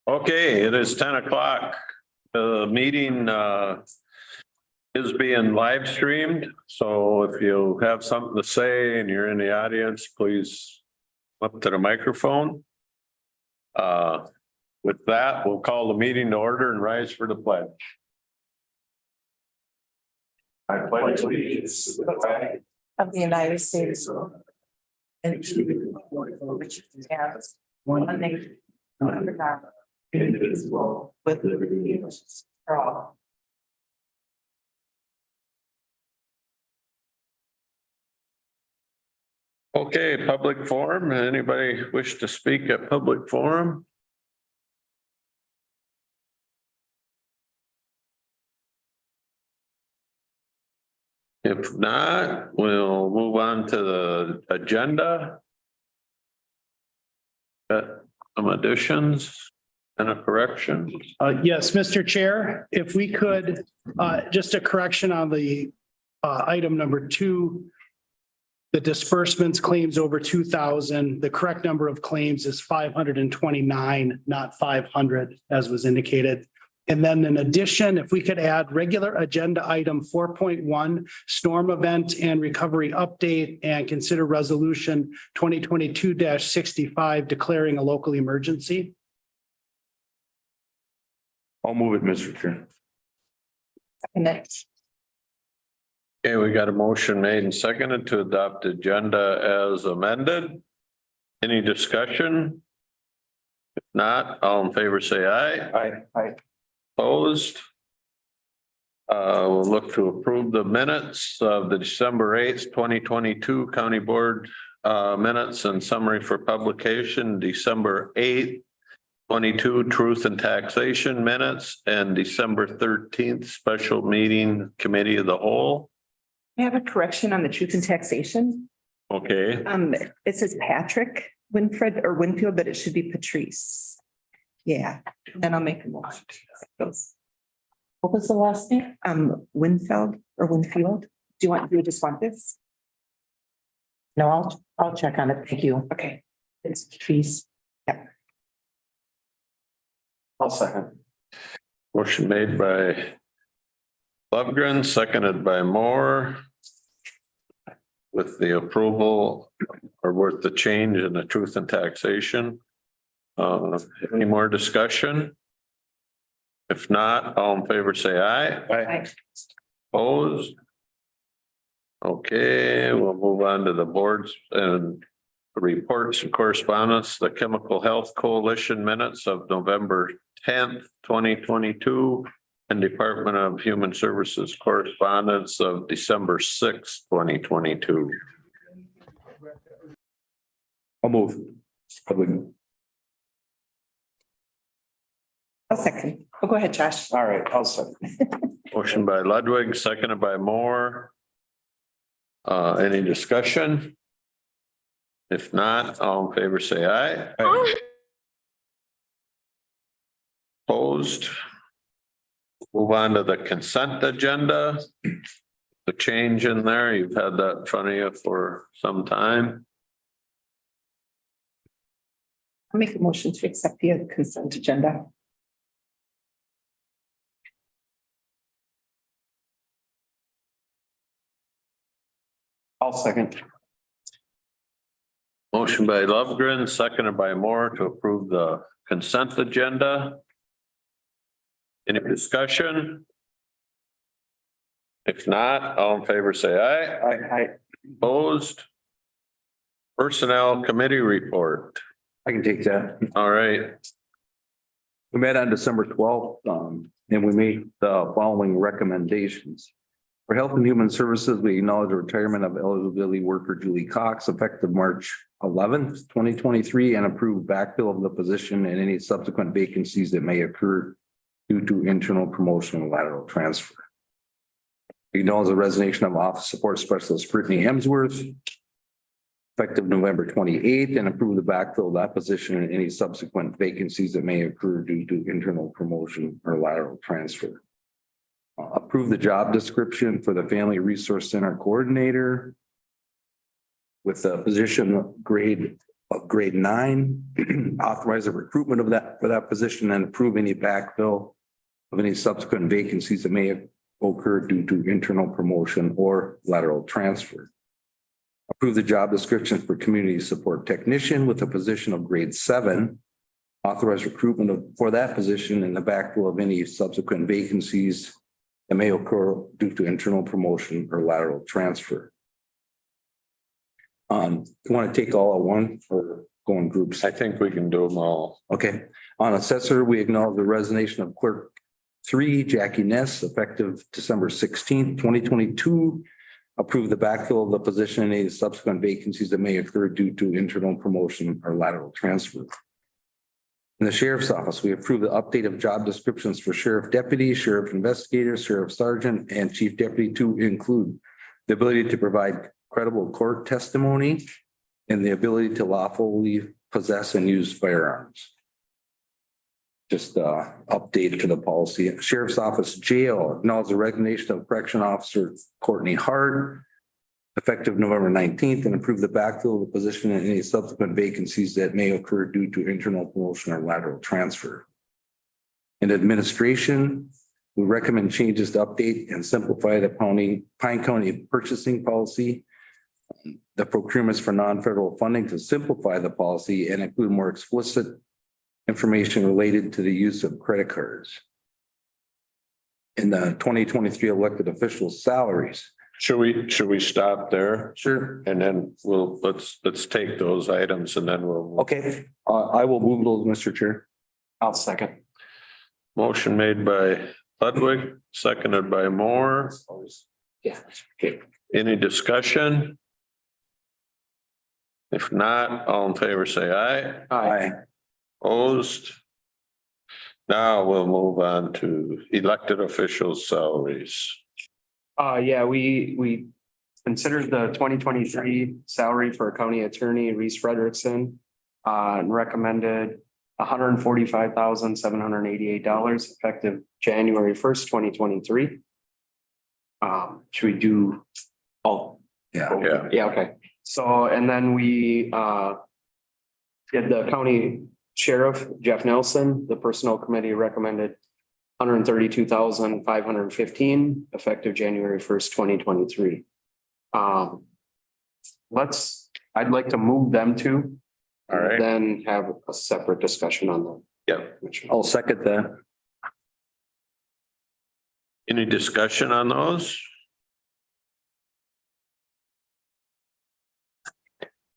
Okay, it is 10 o'clock. The meeting is being live streamed. So if you have something to say and you're in the audience, please up to the microphone. With that, we'll call the meeting to order and rise for the pledge. I pledge allegiance to the flag of the United States and to the republic for which it stands, one nation, under God, indivisible, with liberty and justice for all. Okay, public forum. Anybody wish to speak at public forum? If not, we'll move on to the agenda. Got some additions and a correction. Yes, Mr. Chair, if we could, just a correction on the item number 2. The disbursements claims over 2,000. The correct number of claims is 529, not 500, as was indicated. And then in addition, if we could add regular agenda item 4.1, storm event and recovery update, and consider resolution 2022-65 declaring a local emergency. I'll move it, Mr. Chair. Next. Okay, we got a motion made and seconded to adopt the agenda as amended. Any discussion? If not, all in favor say aye. Aye. Opposed? We'll look to approve the minutes of the December 8th, 2022 County Board minutes and summary for publication, December 8th, 22 Truth and Taxation minutes, and December 13th Special Meeting Committee of the Whole. I have a correction on the truth and taxation. Okay, It says Patrick Winfred or Winfield, but it should be Patrice. Yeah, then I'll make a motion. What was the last name? Winfield or Winfield. Do you just want this? No, I'll check on it. Thank you. Okay. It's Patrice. I'll second. motion made by Lovegren, seconded by Moore. With the approval or with the change in the truth and taxation. Any more discussion? If not, all in favor say aye. Aye. Opposed? Okay, we'll move on to the boards and reports and correspondence, the Chemical Health Coalition minutes of November 10th, 2022, and Department of Human Services correspondence of December 6th, 2022. I'll move. I'll second. Oh, go ahead, Josh. All right, I'll second. Motion by Ludwig, seconded by Moore. Any discussion? If not, all in favor say aye. Aye. Opposed? Move on to the consent agenda. The change in there, you've had that in front of you for some time. I'll make a motion to accept the consent agenda. I'll second. Motion by Lovegren, seconded by Moore to approve the consent agenda. Any discussion? If not, all in favor say aye. Aye. Opposed? Personnel Committee report. I can take that. All right. We met on December 12th, and we made the following recommendations. For Health and Human Services, we acknowledge the retirement of eligibility worker Julie Cox effective March 11th, 2023, and approve backfill of the position and any subsequent vacancies that may occur due to internal promotion and lateral transfer. We acknowledge the resignation of Office Support Specialist Brittany Hemsworth effective November 28th, and approve the backfill of that position and any subsequent vacancies that may occur due to internal promotion or lateral transfer. Approve the job description for the Family Resource Center Coordinator with the position grade of grade 9, authorize the recruitment of that, for that position and approve any backfill of any subsequent vacancies that may occur due to internal promotion or lateral transfer. Approve the job description for community support technician with a position of grade 7. Authorize recruitment for that position and the backfill of any subsequent vacancies that may occur due to internal promotion or lateral transfer. You want to take all at one or go in groups? I think we can do them all. Okay, on assessor, we acknowledge the resignation of clerk 3, Jackie Ness, effective December 16th, 2022. Approve the backfill of the position and any subsequent vacancies that may occur due to internal promotion or lateral transfer. In the sheriff's office, we approve the update of job descriptions for sheriff deputy, sheriff investigator, sheriff sergeant, and chief deputy to include the ability to provide credible court testimony and the ability to lawfully possess and use firearms. Just update to the policy. Sheriff's Office jail acknowledge the resignation of correction officer Courtney Hart effective November 19th and approve the backfill of the position and any subsequent vacancies that may occur due to internal promotion or lateral transfer. In administration, we recommend changes to update and simplify the Pine County purchasing policy, the procurements for non-federal funding to simplify the policy and include more explicit information related to the use of credit cards. In the 2023 elected officials' salaries. Should we stop there? Sure. And then let's take those items and then we'll. Okay, I will move those, Mr. Chair. I'll second. Motion made by Ludwig, seconded by Moore. Yeah. Okay. Any discussion? If not, all in favor, say aye. Aye. Opposed? Now we'll move on to elected officials' salaries. Yeah, we considered the 2023 salary for county attorney Reese Frederickson. And recommended $145,788 effective January 1st, 2023. Should we do all? Yeah. Yeah, okay. So, and then we did the county sheriff, Jeff Nelson, the personnel committee recommended $132,515 effective January 1st, 2023. I'd like to move them to. All right. Then have a separate discussion on them. Yep. I'll second that. Any discussion on those?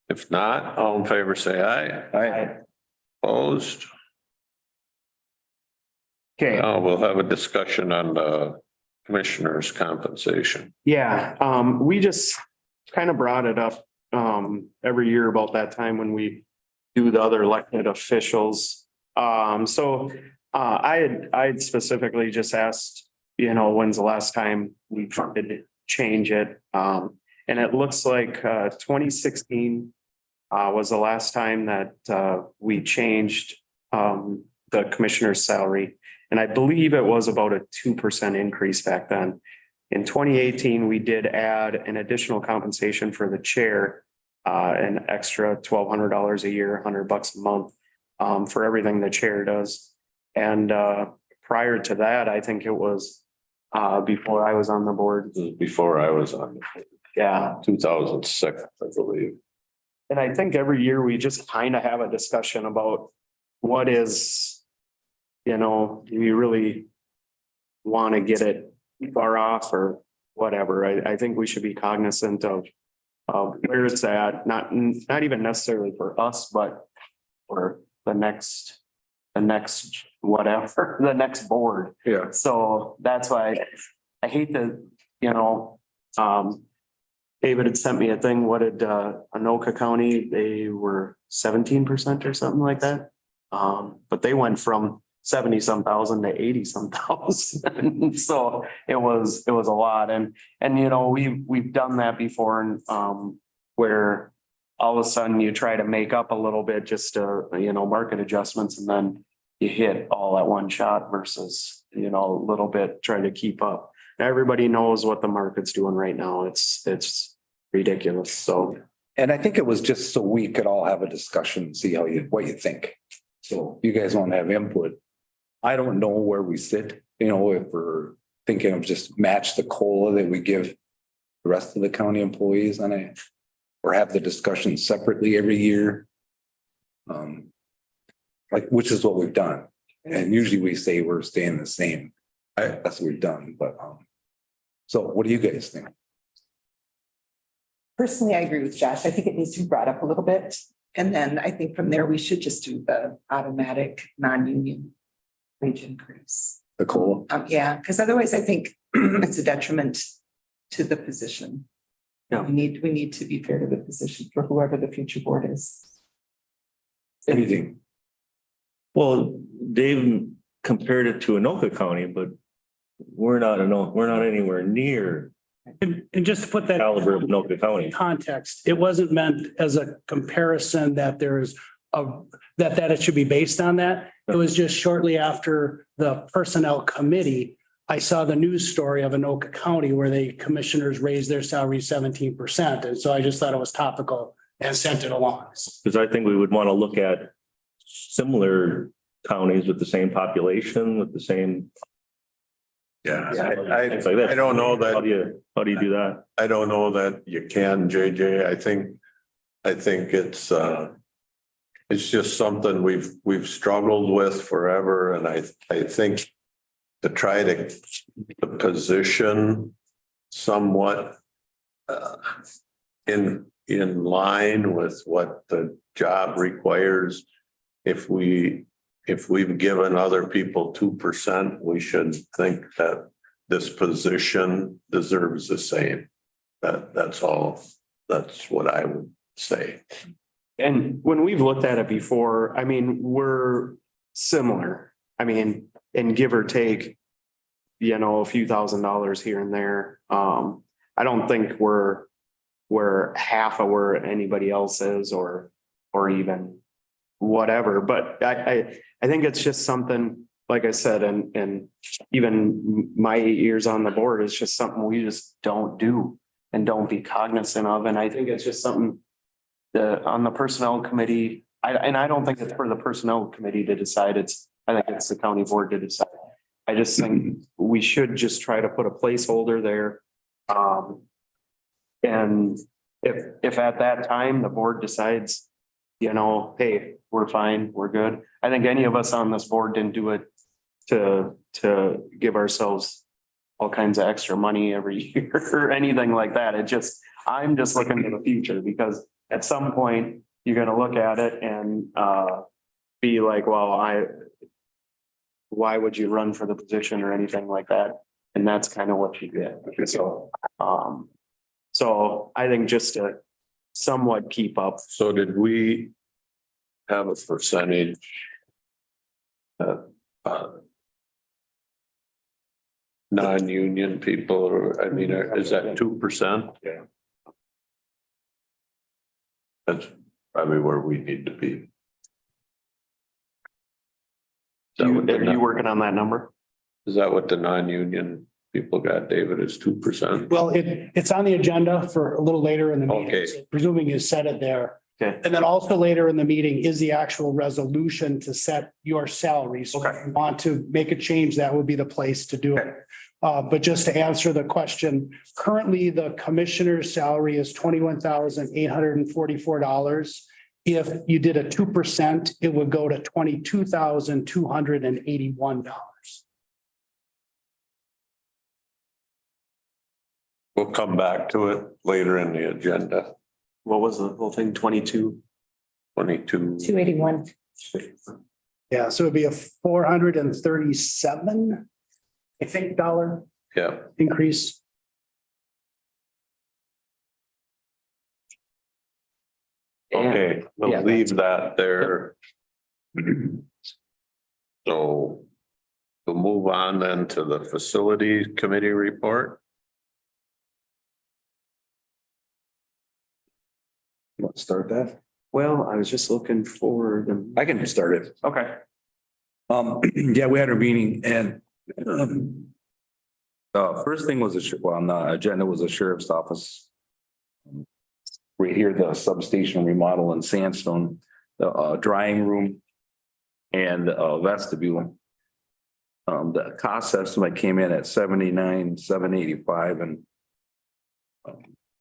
If not, all in favor, say aye. Aye. Opposed? Okay. Now we'll have a discussion on the commissioner's compensation. Yeah, we just kind of brought it up every year about that time when we do the other elected officials. So I specifically just asked, when's the last time we did change it? And it looks like 2016 was the last time that we changed the commissioner's salary. And I believe it was about a 2% increase back then. In 2018, we did add an additional compensation for the chair, an extra $1,200 a year, $100 a month for everything the chair does. And prior to that, I think it was before I was on the board. This is before I was on, Yeah. 2006, I believe. And I think every year we just kind of have a discussion about what is, do we really want to get it far off or whatever. I think we should be cognizant of where it's at, not even necessarily for us, but for the next whatever, the next board. Yeah. So that's why I hate to, David had sent me a thing. What did Anoka County, they were 17% or something like that. But they went from 70-some thousand to 80-some thousand. So it was a lot. And we've done that before, and where all of a sudden you try to make up a little bit just to, market adjustments, and then you hit all at one shot versus, a little bit trying to keep up. Everybody knows what the market's doing right now. It's ridiculous. So And I think it was just so we could all have a discussion, and see what you think. So you guys want to have input. I don't know where we sit, if we're thinking of just match the COLA that we give the rest of the county employees on it, or have the discussion separately every year. Which is what we've done. And usually we say we're staying the same. That's what we've done, but, so what do you guys think? Personally, I agree with Josh. I think it needs to be brought up a little bit. And then I think from there, we should just do the automatic non-union wage increase. The COLA? Yeah, because otherwise I think it's a detriment to the position. Yeah. We need to be fair to the position for whoever the future board is. Anything? Well, Dave compared it to Anoka County, but we're not anywhere near And just to put that caliber of Anoka in County. context, it wasn't meant as a comparison that there's that it should be based on that. It was just shortly after the personnel committee, I saw the news story of Anoka County where the commissioners raised their salary 17%. And so I just thought it was topical and sent it along. Because I think we would want to look at similar counties with the same population, with the same. Yeah, things like that. I don't know that. How do you do that? I don't know that you can, JJ. I think it's just something we've struggled with forever. And I think to try to keep the position somewhat in line with what the job requires. If we've given other people 2%, we should think that this position deserves the same. That's all. That's what I would say. And when we've looked at it before, I mean, we're similar. I mean, and give or take, a few $1,000s here and there. I don't think we're half of where anybody else is or even whatever, but I think it's just something, like I said, and even my 8 years on the board is just something we just don't do and don't be cognizant of. And I think it's just something on the personnel committee, I don't think it's for the personnel committee to decide. I think it's the county board to decide. I just think we should just try to put a placeholder there. And if at that time the board decides, hey, we're fine, we're good. I think any of us on this board didn't do it to give ourselves all kinds of extra money every year or anything like that. I'm just looking to the future, because at some point you're going to look at it and be like, well, why would you run for the position or anything like that? And that's kind of what you get. So I think just to somewhat keep up. So did we have a percentage that non-union people, or, I mean, is that 2%? Yeah. That's probably where we need to be. Are you working on that number? Is that what the non-union people got, David, is 2%? Well, it's on the agenda for a little later in the meeting. Okay. So presuming you set it there. Okay. And then also later in the meeting is the actual resolution to set your salary. So if you want to make a change, that would be the place to do it. But just to answer the question, currently the commissioner's salary is $21,844. If you did a 2%, it would go to $22,281. We'll come back to it later in the agenda. What was the whole thing? 22? 22. 281. Yeah, so it'd be a 437, I think, dollar Yeah. increase. Okay, Yeah. we'll leave that there. So we'll move on then to the facility committee report. You want to start that? Well, I was just looking for the. I can start it. Okay. Yeah, we had a meeting and first thing was on the agenda was the sheriff's office right here, the substation remodel in Sandstone, the drying room and vestibule. The cost estimate came in at 79,785 and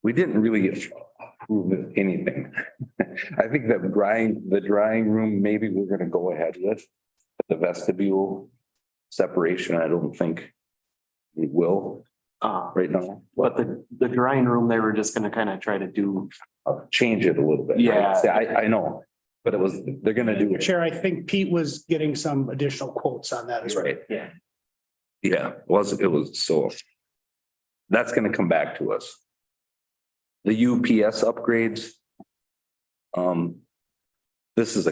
we didn't really approve anything. I think the drying room, maybe we're gonna go ahead with. But the vestibule separation, I don't think we will right now. But the drying room, they were just gonna kind of try to do. Change it a little bit. Yeah. See, I know, but they're gonna do it. Chair, I think Pete was getting some additional quotes on that as well. Right. Yeah. Yeah, it was so. That's gonna come back to us. The UPS upgrades. This is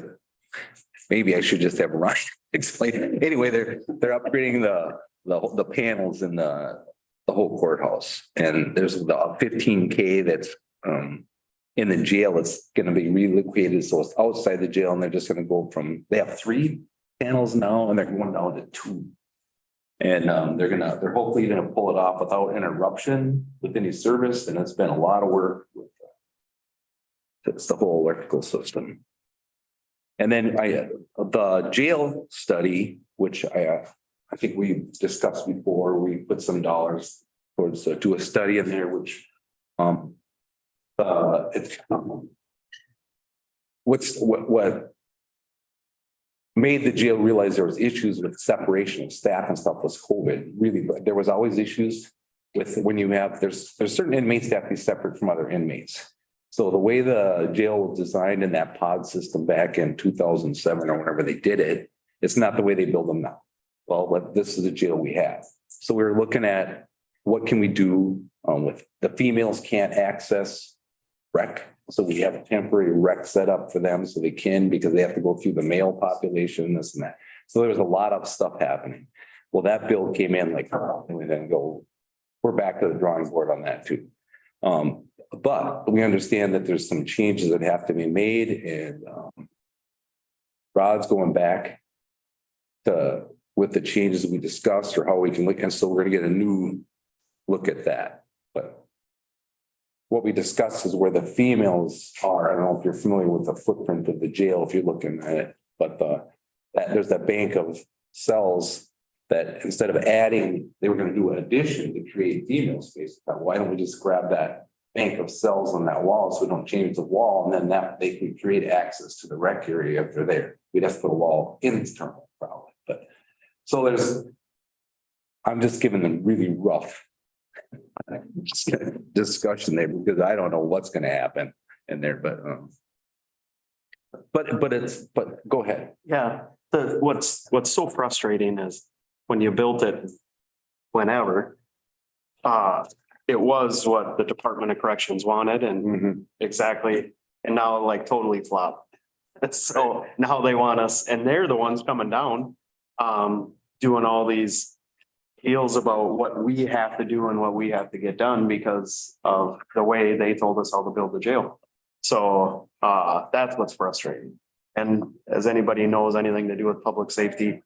maybe I should just have Ryan explain it. Anyway, they're upgrading the panels in the whole courthouse. And there's the 15K that's in the jail. It's gonna be relocated, so it's outside the jail and they're just gonna go from, they have 3 panels now and they're going down to 2. And they're hopefully gonna pull it off without interruption with any service, and it's been a lot of work with. It's the whole electrical system. And then the jail study, which I think we discussed before, we put some dollars towards do a study in there, which it's what made the jail realize there was issues with separation of staff and stuff was COVID. Really, but there was always issues with when you have, there's certain inmates that have to be separate from other inmates. So the way the jail was designed in that pod system back in 2007 or whenever they did it, it's not the way they build them now. Well, this is the jail we have. So we were looking at what can we do with the females can't access rec. So we have a temporary rec set up for them so they can, because they have to go through the male population, this and that. So there was a lot of stuff happening. Well, that bill came in like, and we then go, we're back to the drawing board on that too. But we understand that there's some changes that have to be made and Rod's going back to with the changes that we discussed or how we can look. And so we're gonna get a new look at that. But what we discussed is where the females are. I don't know if you're familiar with the footprint of the jail, if you're looking at it, but there's that bank of cells that instead of adding, they were gonna do an addition to create female space. Why don't we just grab that bank of cells on that wall so we don't change the wall, and then that they can create access to the rec area if they're there. We'd have to put a wall internal probably, but so I'm just giving them really rough discussion there because I don't know what's gonna happen in there, but go ahead. Yeah, what's so frustrating is when you built it, whenever, it was what the Department of Corrections wanted and exactly, and now like totally flopped. So now they want us, and they're the ones coming down, doing all these deals about what we have to do and what we have to get done because of the way they told us how to build the jail. So that's what's frustrating. And as anybody knows, anything to do with public safety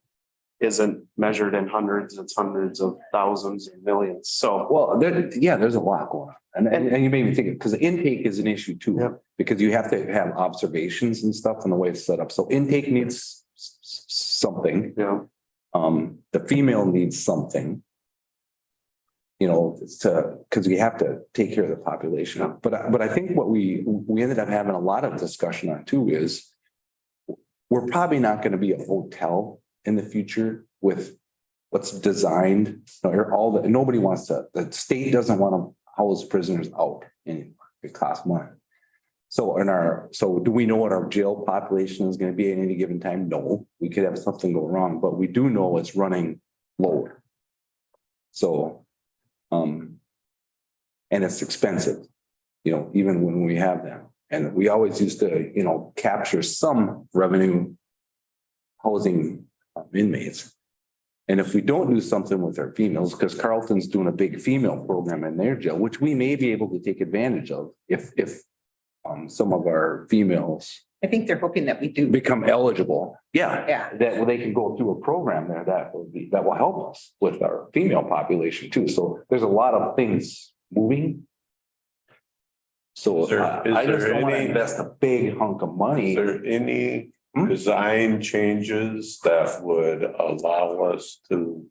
isn't measured in hundreds, it's hundreds of thousands and millions. So, Well, there's a lot going on. And you made me think, because the intake is an issue too. Yep. Because you have to have observations and stuff and the way it's set up. So intake needs something. yeah, The female needs something. You know, because we have to take care of the population. But I think what we ended up having a lot of discussion on too is we're probably not going to be a hotel in the future with what's designed. Nobody wants to, the state doesn't want to house prisoners out anymore. It costs money. So do we know what our jail population is going to be at any given time? No, we could have something go wrong, but we do know it's running lower. So, and it's expensive, even when we have them. And we always used to, capture some revenue housing inmates. And if we don't do something with our females, because Carlton's doing a big female program in their jail, which we may be able to take advantage of if some of our females I think they're hoping that we do. become eligible. Yeah. Yeah. That they can go through a program there that will help us with our female population too. So there's a lot of things moving. So Is there- is I just there don't want to any- invest a big hunk of Is money. there any Hmm? design changes that would allow us to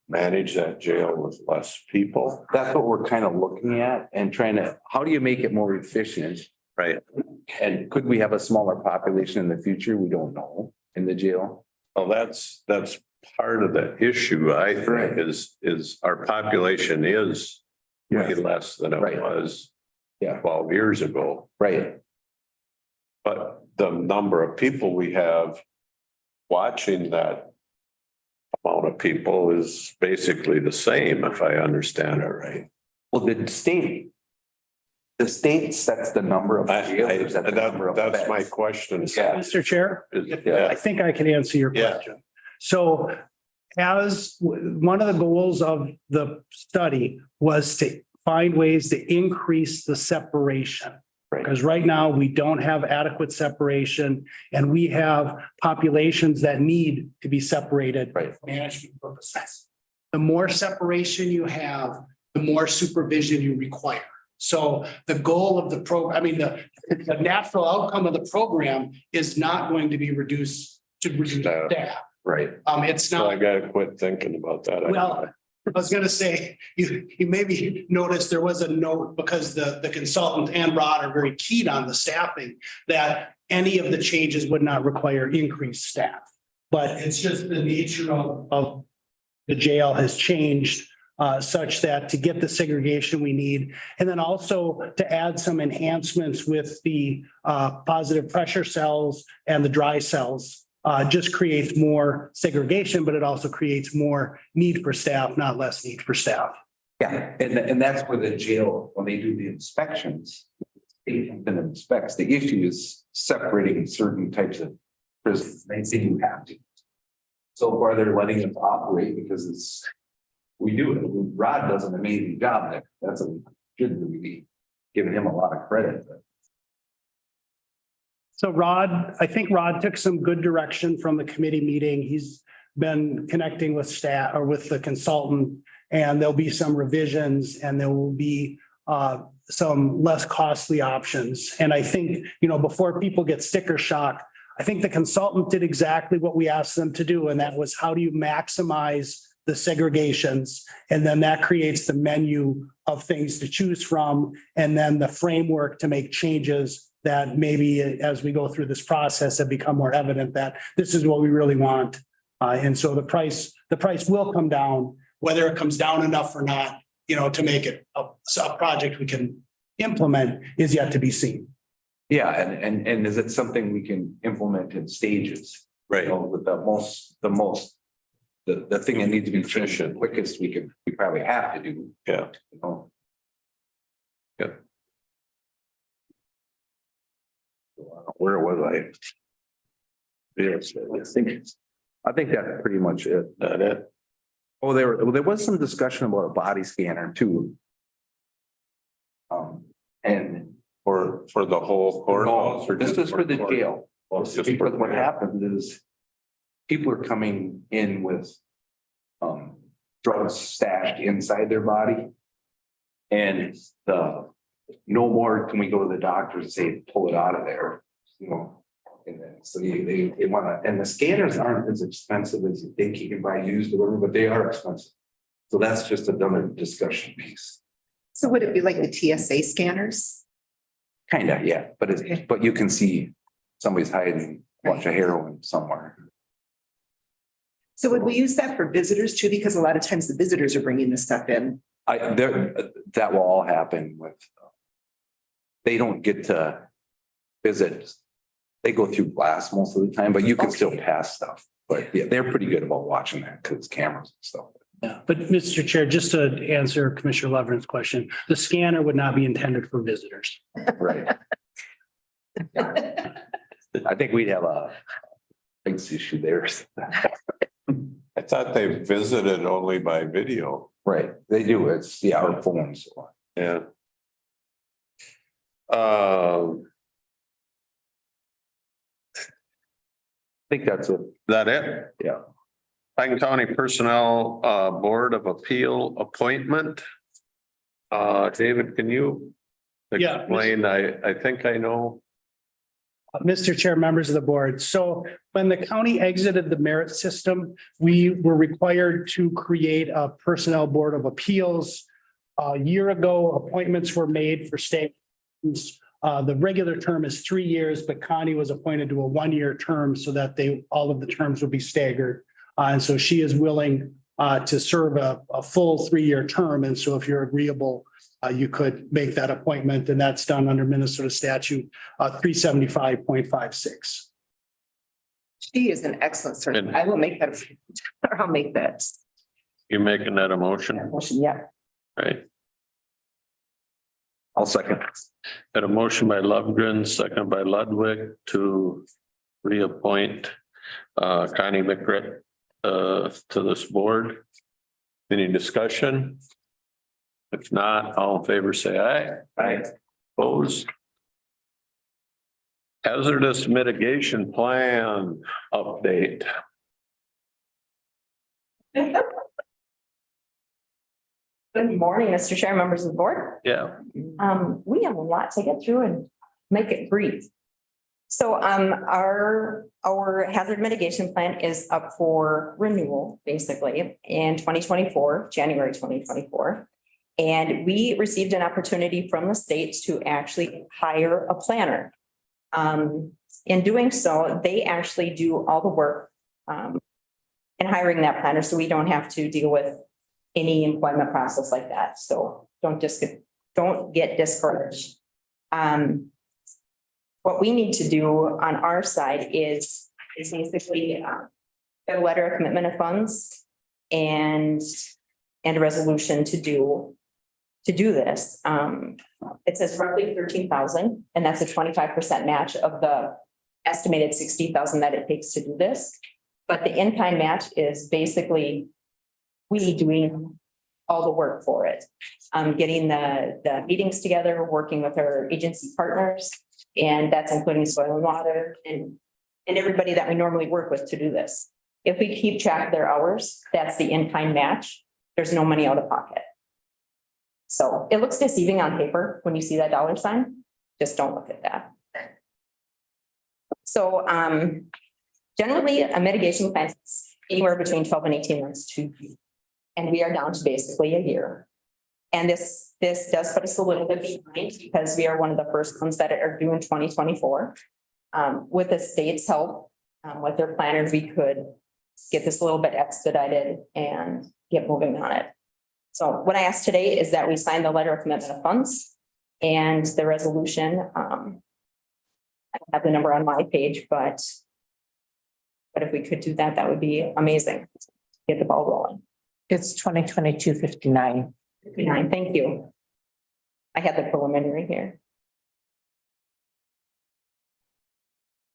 manage that jail with less people? That's what we're kind of looking at and trying to, how do you make it more efficient? Right. And could we have a smaller population in the future? We don't know in the jail. Well, that's part of the issue, I Right. think, is our population is way less than it Right. was Yeah. 12 years ago. Right. But the number of people we have watching that amount of people is basically the same, if I understand it right. Well, the state sets the number of jailers at the number of That's my beds. question. Yeah. Mr. Chair, Yeah. I think I can answer your Yeah. question. So one of the goals of the study was to find ways to increase the separation. Right. Because right now, we don't have adequate separation and we have populations that need to be separated. Right. For management purposes. The more separation you have, the more supervision you require. So the goal of the program, the natural outcome of the program is not going to be reduce Staff. staff. Right. It's So I not, gotta quit thinking about that. well, I was gonna say, you maybe noticed there was a note because the consultant and Rod are very keen on the staffing, that any of the changes would not require increased staff. But it's just the nature of the jail has changed such that to get the segregation we need. And then also to add some enhancements with the positive pressure cells and the dry cells. Just creates more segregation, but it also creates more need for staff, not less need for staff. Yeah, and that's where the jail, when they do the inspections, they come and inspects. The issue is separating certain types of prisons. They say you have to. So far, they're letting us operate because we do it. Rod does an amazing job there. That's should really be giving him a lot of credit. So Rod, I think Rod took some good direction from the committee meeting. He's been connecting with staff or with the consultant, and there'll be some revisions and there will be some less costly options. And I think, before people get sticker shock, I think the consultant did exactly what we asked them to do, and that was how do you maximize the segregations? And then that creates the menu of things to choose from, and then the framework to make changes that maybe as we go through this process have become more evident that this is what we really want. And so the price will come down, whether it comes down enough or not, to make it a project we can implement is yet to be seen. Yeah, and is it something we can implement in stages? Right. With the thing that needs to be finished the quickest we probably have to do. Yeah. Yeah. Where was I? Yes, I think that's pretty much it. That it? Oh, there was some discussion about a body scanner too. And For the whole courthouse? or this just is for the court? jail. Oh, it's just Because for- what happens is people are coming in with drugs stashed inside their body. And no more can we go to the doctor and say, pull it out of there, And then, so they wanna, and the scanners aren't as expensive as you think you can buy used or whatever, but they are expensive. So that's just another discussion piece. So would it be like the TSA scanners? Kinda, yeah, but you can see somebody's hiding a bunch of heroin somewhere. So would we use that for visitors too? Because a lot of times the visitors are bringing this stuff in. That will all happen with. They don't get to visit. They go through glass most of the time, but you can still pass stuff. But yeah, they're pretty good about watching that because cameras and stuff. Yeah, but Mr. Chair, just to answer Commissioner Lovren's question, the scanner would not be intended for visitors. Right. I think we'd have a big issue there. I thought they visited only by video. Right, they do. It's our phones. Yeah. I think that's it. That it? Yeah. Pine County Personnel Board of Appeal appointment. David, can you Yeah. explain? I think I know. Mr. Chair, members of the board. So when the county exited the merit system, we were required to create a personnel board of appeals. A year ago, appointments were made for state. The regular term is 3 years, but Connie was appointed to a 1-year term so that all of the terms would be staggered. And so she is willing to serve a full 3-year term. And so if you're agreeable, you could make that appointment, and that's done under Minnesota statute 375.56. She is an excellent servant. I will make that, or I'll make that You're making that a motion, motion, yeah. right? I'll second. Got a motion by Lundgren, second by Ludwig to reappoint Connie McCrit to this board. Any discussion? If not, all in favor, say aye. Aye. Opposed? Hazardous mitigation plan update. Good morning, Mr. Chair, members of the board. Yeah, We have a lot to get through and make it brief. So, our hazard mitigation plan is up for renewal, basically, in 2024, January 2024. And we received an opportunity from the states to actually hire a planner. In doing so, they actually do all the work in hiring that planner, so we don't have to deal with any employment process like that. So don't get discouraged. What we need to do on our side is basically get a letter of commitment of funds and a resolution to do this. It says roughly 13,000, and that's a 25% match of the estimated 60,000 that it takes to do this. But the in-kind match is basically we doing all the work for it. Getting the meetings together, working with our agency partners, and that's including soil and water and everybody that we normally work with to do this. If we keep track of their hours, that's the in-kind match. There's no money out of pocket. So it looks deceiving on paper when you see that dollar sign. Just don't look at that. So generally a mitigation plan is anywhere between 12 and 18 months and we are down to basically a year. And this does put us a little bit behind because we are one of the first ones that are due in 2024. With the state's help, with their planners, we could get this a little bit expedited and get moving on it. So what I asked today is that we sign the letter of commitment of funds and the resolution. I don't have the number on my page, but if we could do that, that would be amazing. Get the ball rolling. It's 2022-59. 59, thank you. I had the preliminary here.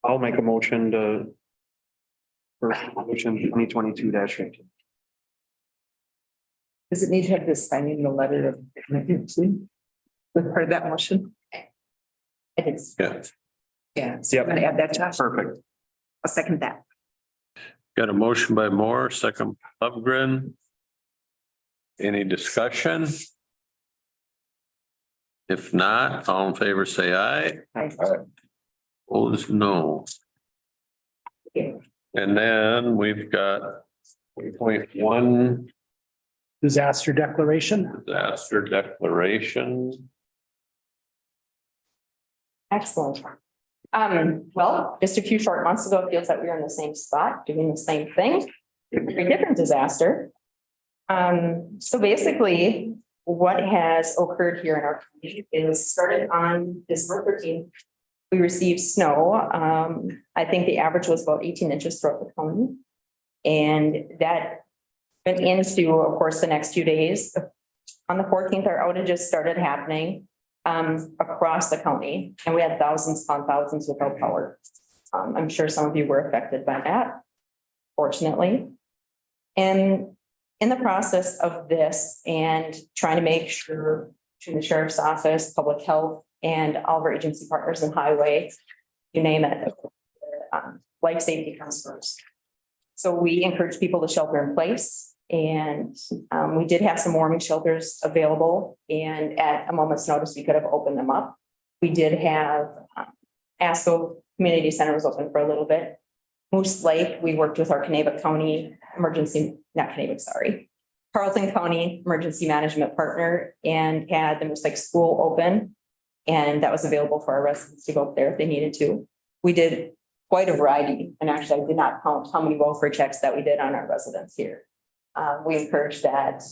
I'll make a motion to motion 2022-15. Does it need to have this signing the letter of commitment with part of that motion? It's yeah. Yeah. So Yep. I'm gonna add that, Josh. Perfect. I'll second that. Got a motion by Moore, second Lundgren. Any discussion? If not, all in favor, say aye. Opposed, no. And then we've got 3.1 Disaster declaration. disaster declaration. excellent. Well, just a few short months ago, it feels like we were in the same spot, doing the same thing, very different disaster. So basically, what has occurred here in our community is started on December 13th. We received snow. I think the average was about 18 inches throughout the county. And that went into, of course, the next few days. On the 14th, our outages started happening across the county, and we had thousands upon thousands without power. I'm sure some of you were affected by that, fortunately. And in the process of this and trying to make sure between the sheriff's office, public health, and all of our agency partners in highway, you name it, life safety comes first. So we encourage people to shelter in place And we did have some warming shelters available, and at a moment's notice, we could have opened them up. We did have ASCO Community Center was open for a little bit. Moose Lake, we worked with our Kanabec County emergency, not Kanabec, sorry, Carlton County Emergency Management Partner, and had the Moose Lake School open. And that was available for our residents to go up there if they needed to. We did quite a variety, and actually I did not count how many welfare checks that we did on our residents here. We encourage that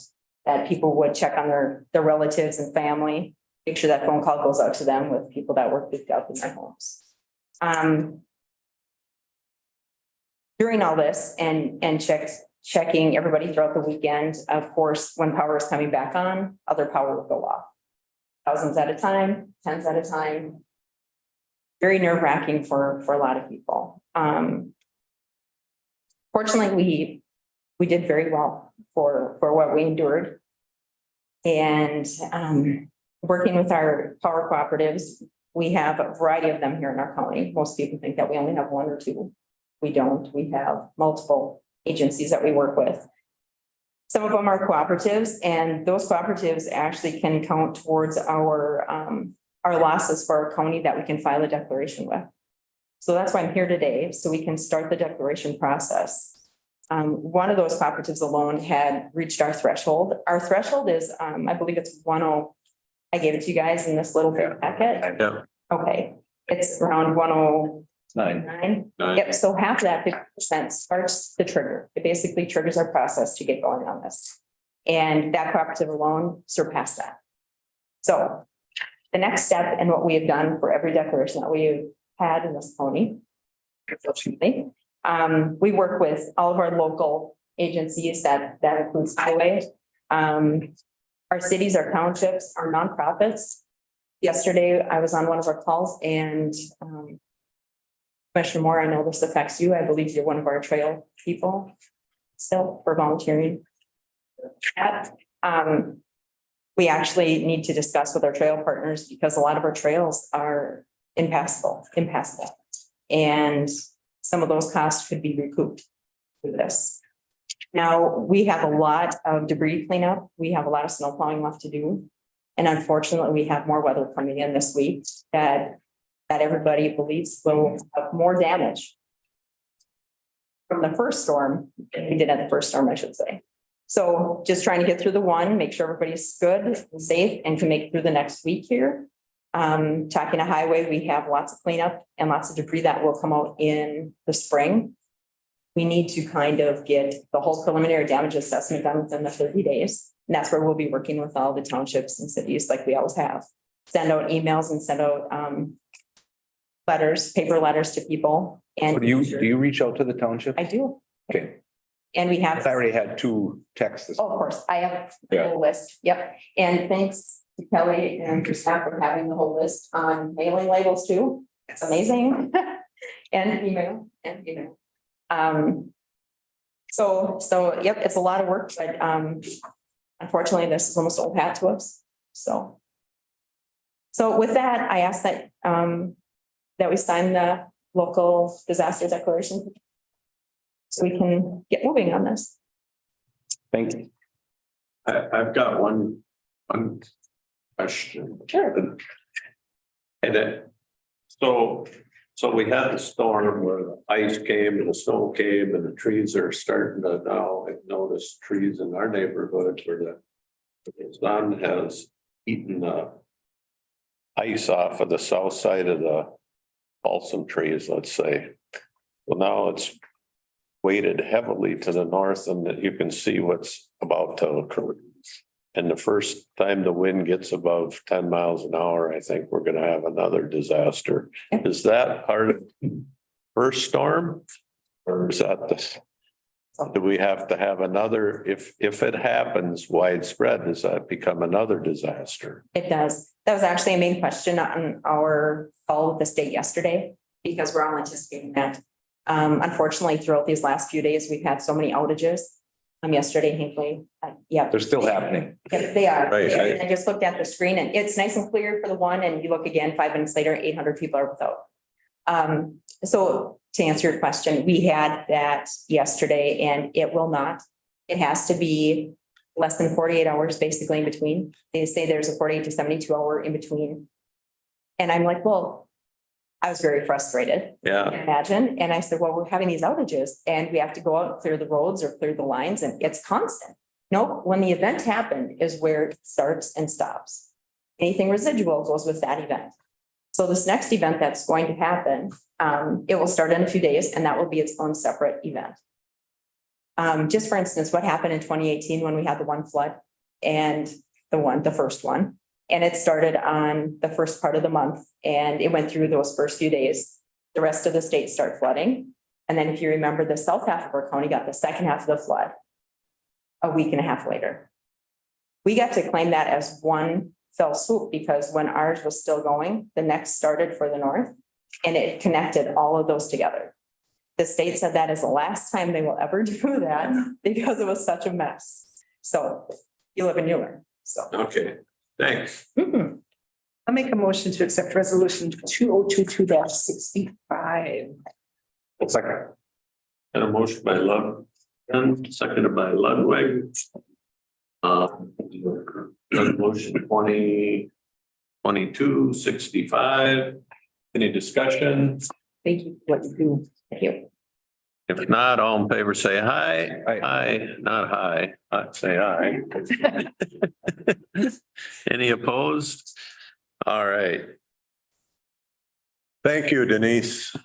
people would check on their relatives and family, make sure that phone call goes out to them with people that work with up in their homes. During all this and checking everybody throughout the weekend, of course, when power is coming back on, other power will go off. Thousands at a time, tens at a time. Very nerve-wracking for a lot of people. Fortunately, we did very well for what we endured. And working with our power cooperatives, we have a variety of them here in our county. Most people think that we only have one or two. We don't. We have multiple agencies that we work with. Some of them are cooperatives, and those cooperatives actually can count towards our losses for our county that we can file a declaration with. So that's why I'm here today, so we can start the declaration process. One of those cooperatives alone had reached our threshold. Our threshold is, I believe it's 10. I gave it to you guys in this little big packet. Yeah. Okay, it's around 109. Yep, so half of that 50% starts the trigger. It basically triggers our process to get going on this. And that cooperative alone surpassed that. So the next step and what we have done for every declaration that we've had in this county, unfortunately, we work with all of our local agencies that includes highway, our cities, our townships, our nonprofits. Yesterday, I was on one of our calls and Commissioner Moore, I know this affects you. I believe you're one of our trail people still for volunteering. We actually need to discuss with our trail partners because a lot of our trails are impassable. And some of those costs could be recouped through this. Now, we have a lot of debris cleanup. We have a lot of snow plowing left to do. And unfortunately, we have more weather coming in this week that everybody believes will have more damage from the first storm than we did at the first storm, I should say. So just trying to get through the one, make sure everybody's good and safe and can make it through the next week here. Talking to highway, we have lots of cleanup and lots of debris that will come out in the spring. We need to kind of get the whole preliminary damage assessment done within the 30 days. And that's where we'll be working with all the townships and cities like we always have. Send out emails and send out letters, paper letters to people. And Do you reach out to the township? I do. Okay. And we have. I already had 2 texts. Oh, of course, I have the Yeah. whole list. Yep. And thanks to Kelly and her staff for having the whole list on mailing labels too. It's amazing. And email. So yep, it's a lot of work, but unfortunately, this is almost old hat to us. So with that, I ask that we sign the local disaster declaration so we can get moving on this. Thank you. I've got one question. Sure. And so we had the storm where the ice came and the snow came and the trees are starting to now, I've noticed trees in our neighborhood where the sun has eaten the ice off of the south side of the balsam trees, let's say. Well, now it's weighted heavily to the north and that you can see what's about to occur. And the first time the wind gets above 10 miles an hour, I think we're going to have another disaster. Is that part of the first storm? Or is that do we have to have another, if it happens widespread, does that become another disaster? It does. That was actually a main question on our call with the state yesterday, because we're all anticipating that. Unfortunately, throughout these last few days, we've had so many outages. Yesterday, Hinkley, They're still happening. Yeah, they are. Right, I just looked at the screen and it's nice and clear for the one, and you look again, 5 minutes later, 800 people are without. So to answer your question, we had that yesterday and it will not It has to be less than 48 hours basically in between. They say there's a 48 to 72 hour in between. And I'm like, well, I was very frustrated. Yeah, Imagine. And I said, well, we're having these outages and we have to go out and clear the roads or clear the lines and it's constant. Nope, when the event happened is where it starts and stops. Anything residual goes with that event. So this next event that's going to happen, it will start in a few days and that will be its own separate event. Just for instance, what happened in 2018 when we had the one flood and the first one. And it started on the first part of the month and it went through those first few days. The rest of the state started flooding. And then if you remember, the south half of our county got the second half of the flood a week and a half later. We got to claim that as one fell swoop because when ours was still going, the next started for the north and it connected all of those together. The state said that is the last time they will ever do that because it was such a mess. So you live and you learn. So. okay, thanks. Mhm. I'll make a motion to accept resolution 2022-65. Second. Got a motion by Lund, and seconded by Ludwig. Motion 2022-65. Any discussion? Thank you for what you do. Thank you. If not, all in favor, say aye. Aye. Aye, not aye. Say aye. Any opposed? All right. Thank you, Denise.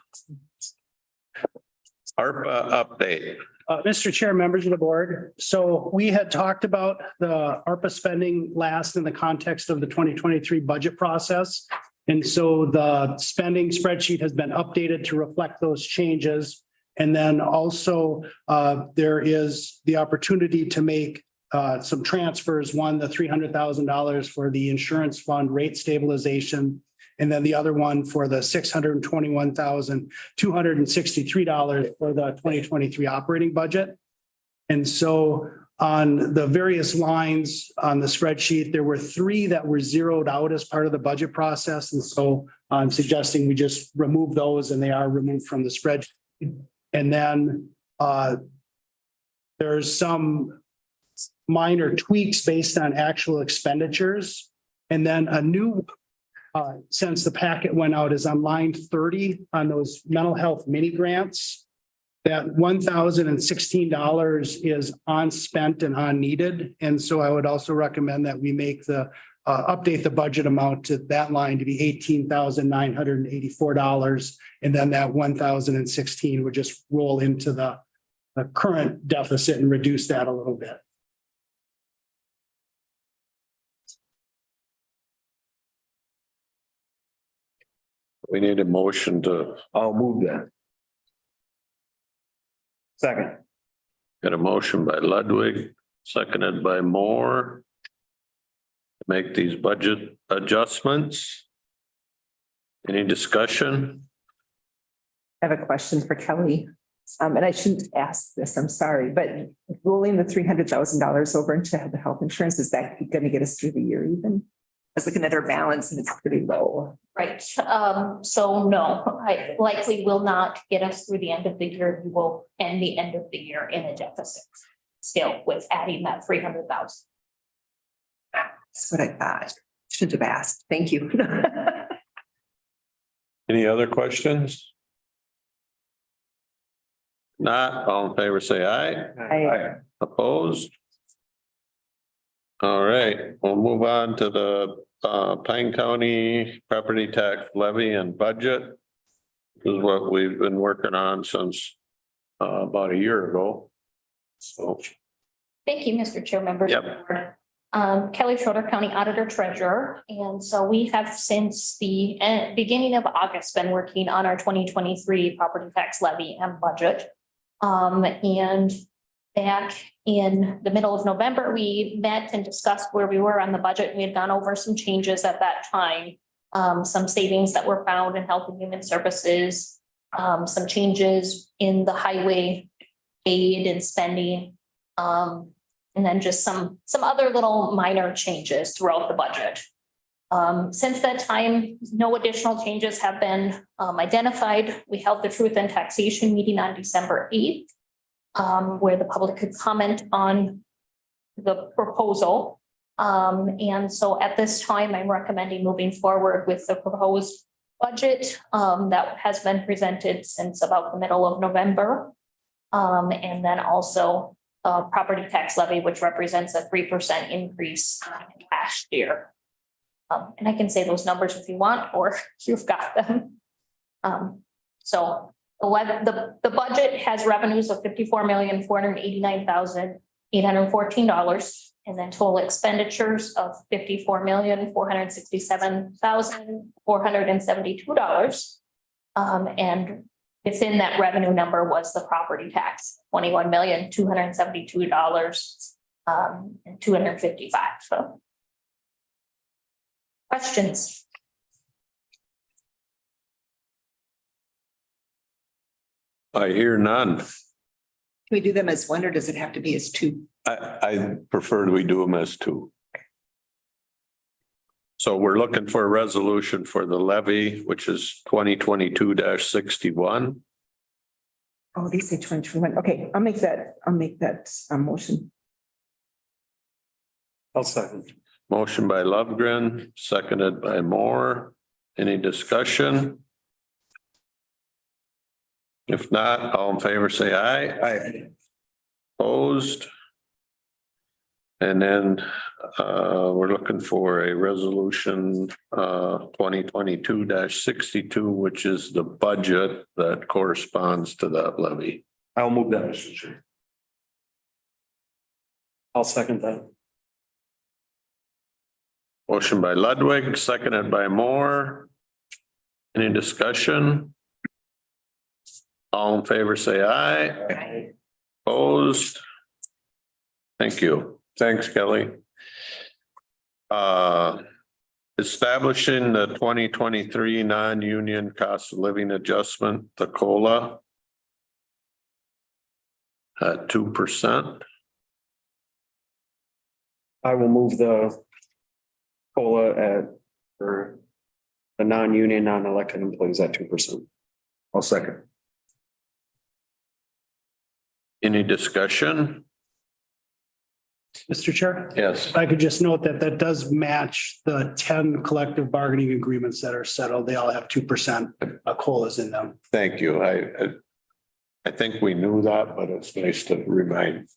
ARPA update. Mr. Chair, members of the board. So we had talked about the ARPA spending last in the context of the 2023 budget process. And so the spending spreadsheet has been updated to reflect those changes. And then also there is the opportunity to make some transfers. One, the $300,000 for the insurance fund rate stabilization. And then the other one for the $621,263 for the 2023 operating budget. And so on the various lines on the spreadsheet, there were 3 that were zeroed out as part of the budget process. And so I'm suggesting we just remove those and they are removed from the spreadsheet. And then there's some minor tweaks based on actual expenditures. And then a new since the packet went out is on line 30 on those mental health mini grants. That $1,016 is unspent and unneeded. And so I would also recommend that we make the update the budget amount to that line to be $18,984. And then that 1,016 would just roll into the current deficit and reduce that a little bit. We need a motion to, I'll move that. Second. get a motion by Ludwig, seconded by Moore. Make these budget adjustments. Any discussion? I have a question for Kelly. And I shouldn't ask this, I'm sorry, but rolling the $300,000 over into the health insurance, is that going to get us through the year even? I was looking at our balance and it's pretty low. Right, so no, I likely will not get us through the end of the year. We will end the end of the year in a deficit. Still with adding that 300,000. That's what I thought. Should have asked. Thank you. Any other questions? Not, all in favor, say aye. I- Opposed? All right, we'll move on to the Pine County property tax levy and budget. This is what we've been working on since about a year ago. So, Thank you, Mr. Chair, members. of the Yep. board. Kelly Schroeder, County Auditor Treasurer. And so we have since the beginning of August been working on our 2023 property tax levy and budget. And back in the middle of November, we met and discussed where we were on the budget. We had gone over some changes at that time. Some savings that were found in Health and Human Services, some changes in the highway aid and spending. And then just some other little minor changes throughout the budget. Since that time, no additional changes have been identified. We held the Truth and Taxation meeting on December 8th. where the public could comment on the proposal. And so at this time, I'm recommending moving forward with the proposed budget that has been presented since about the middle of November. And then also property tax levy, which represents a 3% increase last year. And I can say those numbers if you want, or you've got them. So the budget has revenues of $54,489,814, and then total expenditures of $54,467,472. And within that revenue number was the property tax, $21,272 and 255. So questions? I hear none. Can we do them as one or does it have to be as two? I prefer we do them as two. So we're looking for a resolution for the levy, which is 2022-61. Oh, these say 2021. Okay, I'll make that motion. I'll second. Motion by Lovegren, seconded by Moore. Any discussion? If not, all in favor, say aye. Aye. Opposed? And then we're looking for a resolution 2022-62, which is the budget that corresponds to that levy. I'll move that, Mr. Chair. I'll second that. Motion by Ludwig, seconded by Moore. Any discussion? All in favor, say aye. Opposed? Thank you. Thanks, Kelly. Establishing the 2023 non-union cost of living adjustment, the COLA at 2%. I will move the COLA for the non-union, non-elected employees at 2%. I'll second. Any discussion? Mr. Chair, Yes. if I could just note that that does match the 10 collective bargaining agreements that are settled. They all have 2% COLAs in them. Thank you. I think we knew that, but it's nice to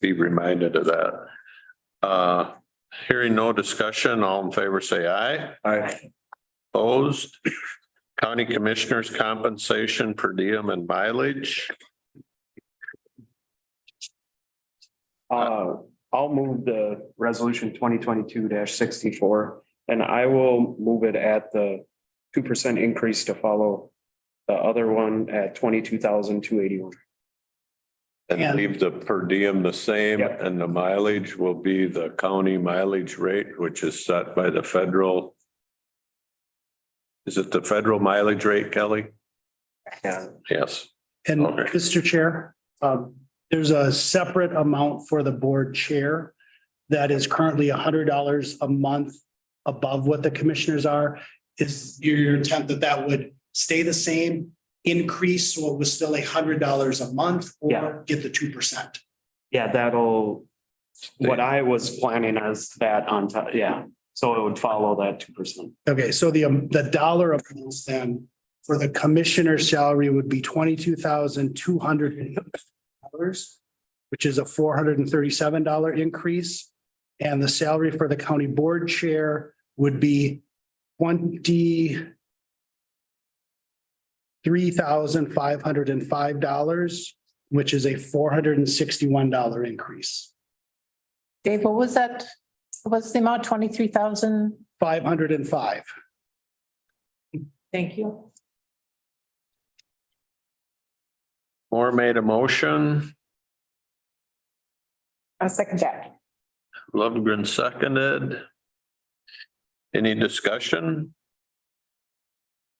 be reminded of that. Hearing no discussion, all in favor, say aye. Aye. Opposed? County Commissioners compensation per diem and mileage. I'll move the resolution 2022-64, and I will move it at the 2% increase to follow the other one at 22,281. And leave the per diem the same, Yep. and the mileage will be the county mileage rate, which is set by the federal. Is it the federal mileage rate, Kelly? Yeah. Yes. And Okay. Mr. Chair, there's a separate amount for the board chair that is currently $100 a month above what the commissioners are. Is your intent that that would stay the same, increase, so it was still $100 a month, Yeah. or get the 2%? Yeah, what I was planning as that on top, yeah, so it would follow that 2%. Okay, so the dollar amounts then for the commissioner's salary would be $22,200, which is a $437 increase. And the salary for the county board chair would be $23,505, which is a $461 increase. Dave, what was that? What's the amount? 23,000? 505. Thank you. Moore made a motion. I'll second that. Lovegren seconded. Any discussion?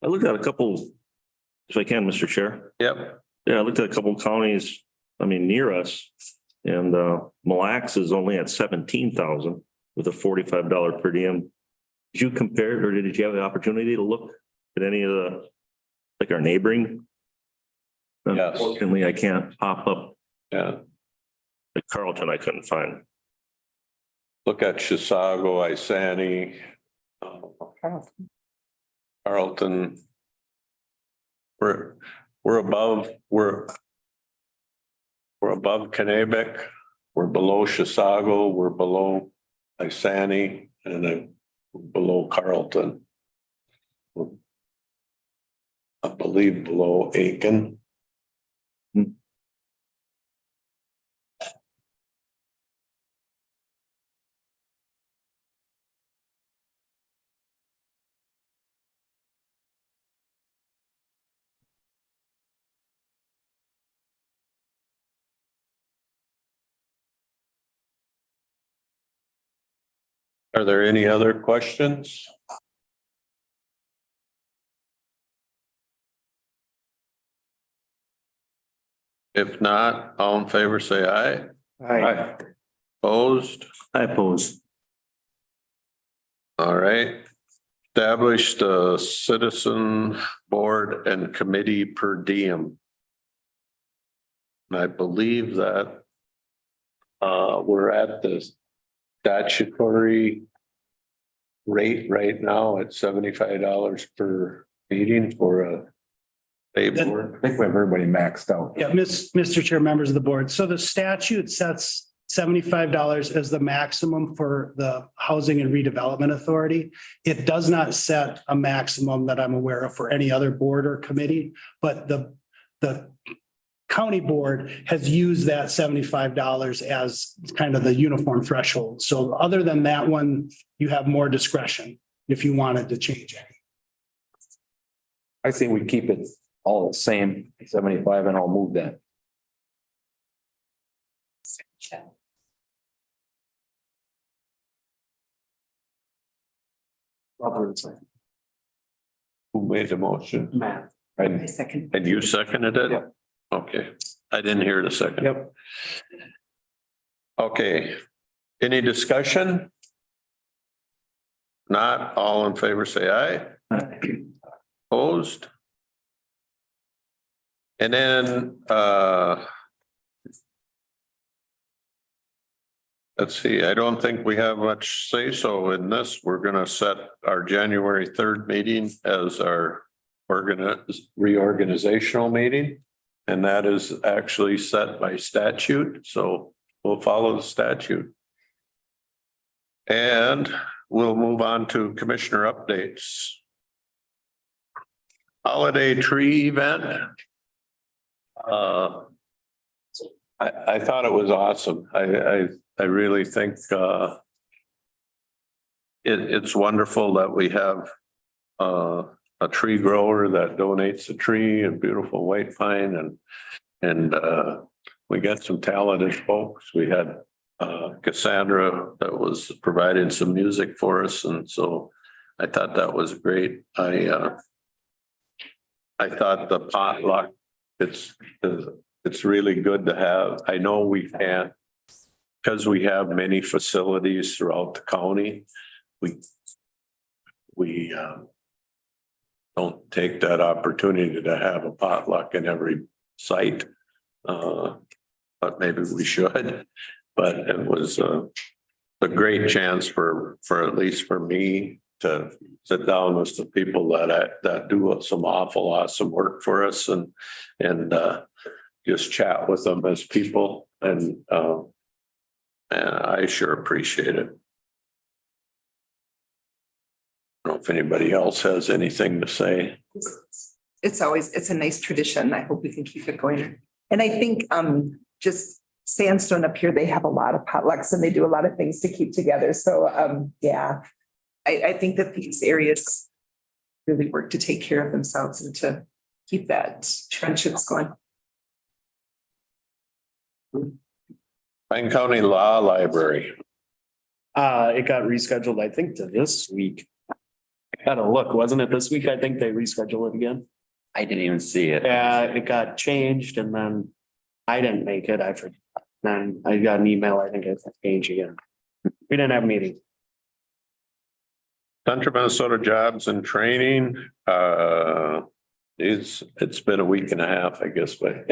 I looked at a couple, if I can, Mr. Chair. Yep. Yeah, I looked at a couple counties, near us. And Mille Lacs is only at 17,000 with a $45 per diem. Did you compare, or did you have the opportunity to look at any of our neighboring? Yes. Unfortunately, I can't pop up Yeah. Like Carlton, I couldn't find. Look at Chisago, Isani, Carlton. We're above Kennebec. We're below Chisago, we're below Isani, and then below Carlton. I believe below Aiken. Are there any other questions? If not, all in favor, say aye. Aye. Opposed? I oppose. All right. Establish the citizen board and committee per diem. And I believe that we're at the statutory rate right now at $75 per meeting for a pay board. I think we have everybody maxed out. Yeah, Mr. Chair, members of the board. So the statute sets $75 as the maximum for the Housing and Redevelopment Authority. It does not set a maximum that I'm aware of for any other board or committee, but the county board has used that $75 as kind of the uniform threshold. So other than that one, you have more discretion if you wanted to change it. I think we keep it all the same, 75, and I'll move that. Who made the motion? Matt. I second. And you seconded it? Yep. Okay, I didn't hear the second. Yep. Okay, any discussion? Not all in favor, say aye. Opposed? And then, let's see, I don't think we have much say so in this. We're gonna set our January 3rd meeting as our reorganizational meeting. And that is actually set by statute, so we'll follow the statute. And we'll move on to commissioner updates. Holiday tree event. I thought it was awesome. I really think it's wonderful that we have a tree grower that donates a tree and beautiful white pine and we got some talented folks. We had Cassandra that was providing some music for us. And so I thought that was great. I thought the potluck, it's really good to have. I know we can't, because we have many facilities throughout the county. We don't take that opportunity to have a potluck in every site. But maybe we should, but it was a great chance for at least for me to sit down with the people that do some awesome work for us and just chat with them as people. And I sure appreciate it. I don't know if anybody else has anything to say. It's a nice tradition. I hope we can keep it going. And I think just Sandstone up here, they have a lot of potlucks and they do a lot of things to keep together. So yeah, I think that these areas really work to take care of themselves and to keep that friendships going. Pine County Law Library. It got rescheduled, I think, to this week. I gotta look, wasn't it this week? I think they rescheduled it again. I didn't even see it. Yeah, it got changed and then I didn't make it. I forgot. Then I got an email, I think it's changed again. We didn't have a meeting. Central Minnesota Jobs and Training, It's been a week and a half, I guess, but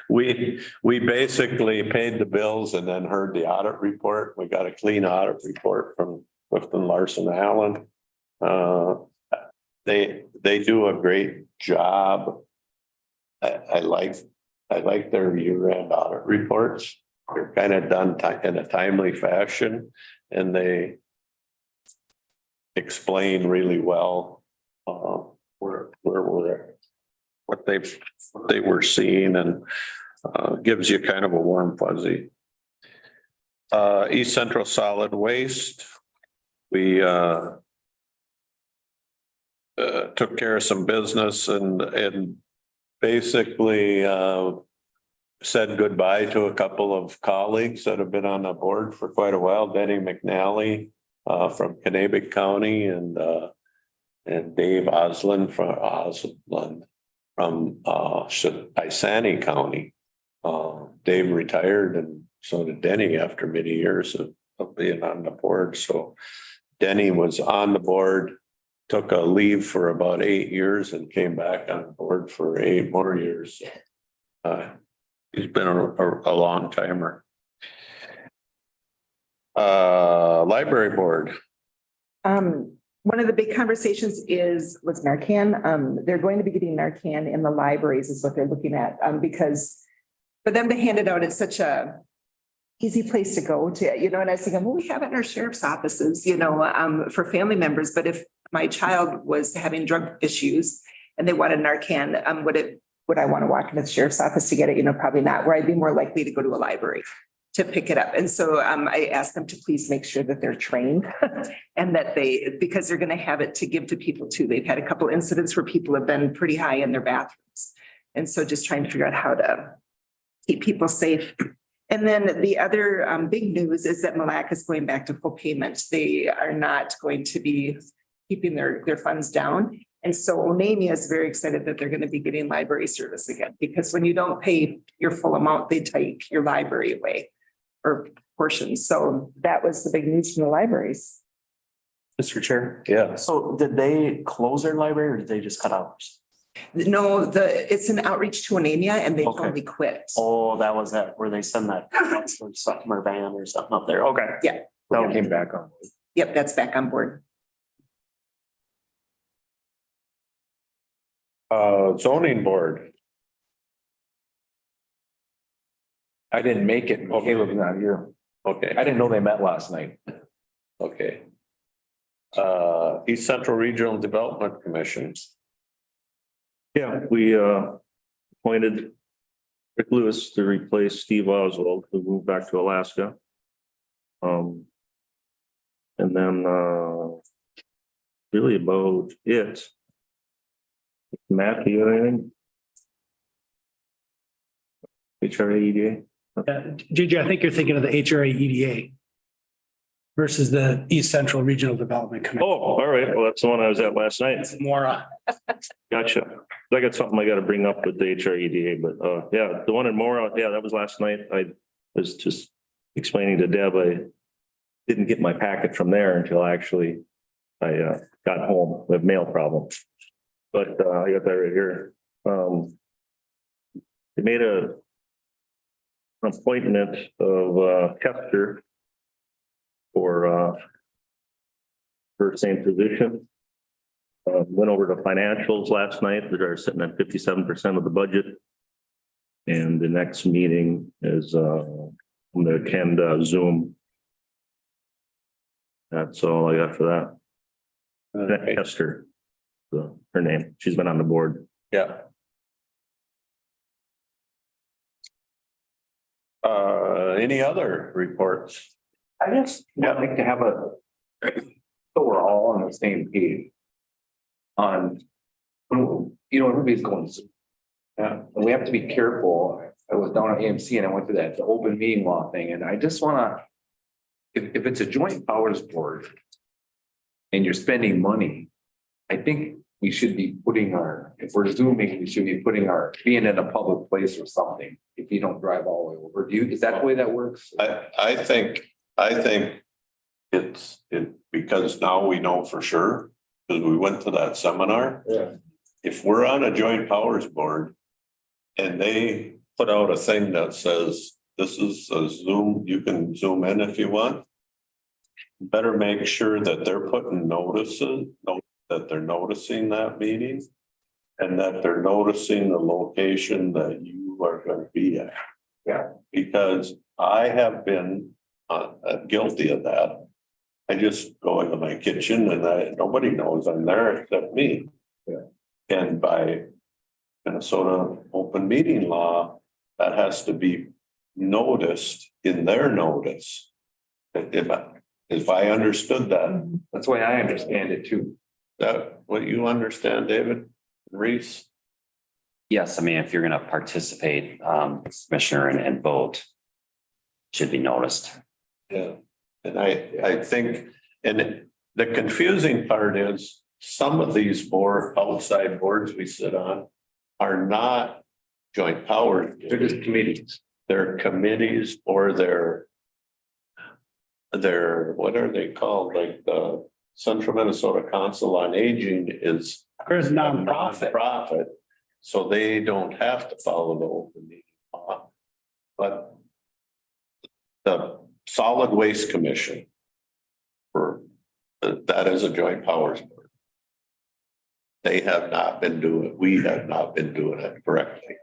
we basically paid the bills and then heard the audit report. We got a clean audit report from Clifton Larson Allen. They do a great job. I like their year-end audit reports. They're kind of done in a timely fashion, and they explain really well where we're at, what they were seeing, and gives you kind of a warm fuzzy. East Central Solid Waste, we took care of some business and basically said goodbye to a couple of colleagues that have been on the board for quite a while. Denny McNally from Kanabec County and Dave Osland from Isani County. Dave retired, and so did Denny after many years of being on the board. So Denny was on the board, took a leave for about 8 years and came back on board for 8 more years. He's been a long timer. Library board. One of the big conversations was Narcan. They're going to be getting Narcan in the libraries is what they're looking at, because for them to hand it out, it's such a easy place to go to, and I was thinking, well, we have it in our sheriff's offices, for family members. But if my child was having drug issues and they wanted Narcan, would I want to walk into the sheriff's office to get it? Probably not. Where I'd be more likely to go to a library to pick it up. And so I asked them to please make sure that they're trained and that because they're going to have it to give to people too. They've had a couple incidents where people have been pretty high in their bathrooms. And so just trying to figure out how to keep people safe. And then the other big news is that Mille Lacs is going back to full payment. They are not going to be keeping their funds down. And so Onamia is very excited that they're going to be getting library service again, because when you don't pay your full amount, they take your library away or portions. So that was the big news from the libraries. Mr. Chair. Yeah. So did they close their library or did they just cut hours? No, it's an outreach to Onamia and they Okay. totally quit. Oh, that was that, where they send that summer van or something up there. Okay. Yeah. That came back on. Yep, that's back on board. Zoning board. I didn't make it. Caleb's not here. Okay. I didn't know they met last night. Okay. East Central Regional Development Commission. Yeah, we appointed Rick Lewis to replace Steve Oswald, who moved back to Alaska. And then really about it. Matt, do you have anything? HRA-EDA? JJ, I think you're thinking of the HRA EDA versus the East Central Regional Development Commission. Oh, all right. Well, that's the one I was at last night. It's more, Gotcha. I got something I got to bring up with the HREDA, but yeah, the one in Mora, yeah, that was last night. I was just explaining to Deb, I didn't get my packet from there until I got home with mail problems. But I got that right here. They made an appointment of Kester for her same position. Went over the financials last night. They're sitting at 57% of the budget. And the next meeting is I'm gonna attend Zoom. That's all I got for that. Kester, her name. She's been on the board. Yeah. Any other reports? I just would like to have so we're all on the same page. On, everybody's going. Yeah, and we have to be careful. I was down at AMC and I went to the open meeting law thing, and I just wanna, if it's a joint powers board and you're spending money, I think we should be if we're zooming, we should be being in a public place or something, if you don't drive all the way over. Is that the way that works? I think it's because now we know for sure, because we went to that seminar. Yeah. if we're on a joint powers board and they put out a thing that says, this is a Zoom, you can zoom in if you want. Better make sure that they're putting notices, that they're noticing that meeting. And that they're noticing the location that you are going to be at. Yeah. Because I have been guilty of that. I just go into my kitchen and nobody knows I'm there except me. Yeah. And by Minnesota open meeting law, that has to be noticed in their notice. If I understood that, That's the way I understand it too. that what you understand, David Reese? Yes, I mean, if you're gonna participate, commissioner and vote, should be noticed. Yeah, and I think, and the confusing part is some of these outside boards we sit on are not joint powers. They're just committees. They're committees or they're, what are they called? Like the Central Minnesota Council on Aging is There's a nonprofit. nonprofit, so they don't have to follow the open meeting law. But the Solid Waste Commission, that is a joint powers board. They have not been we have not been doing it correctly.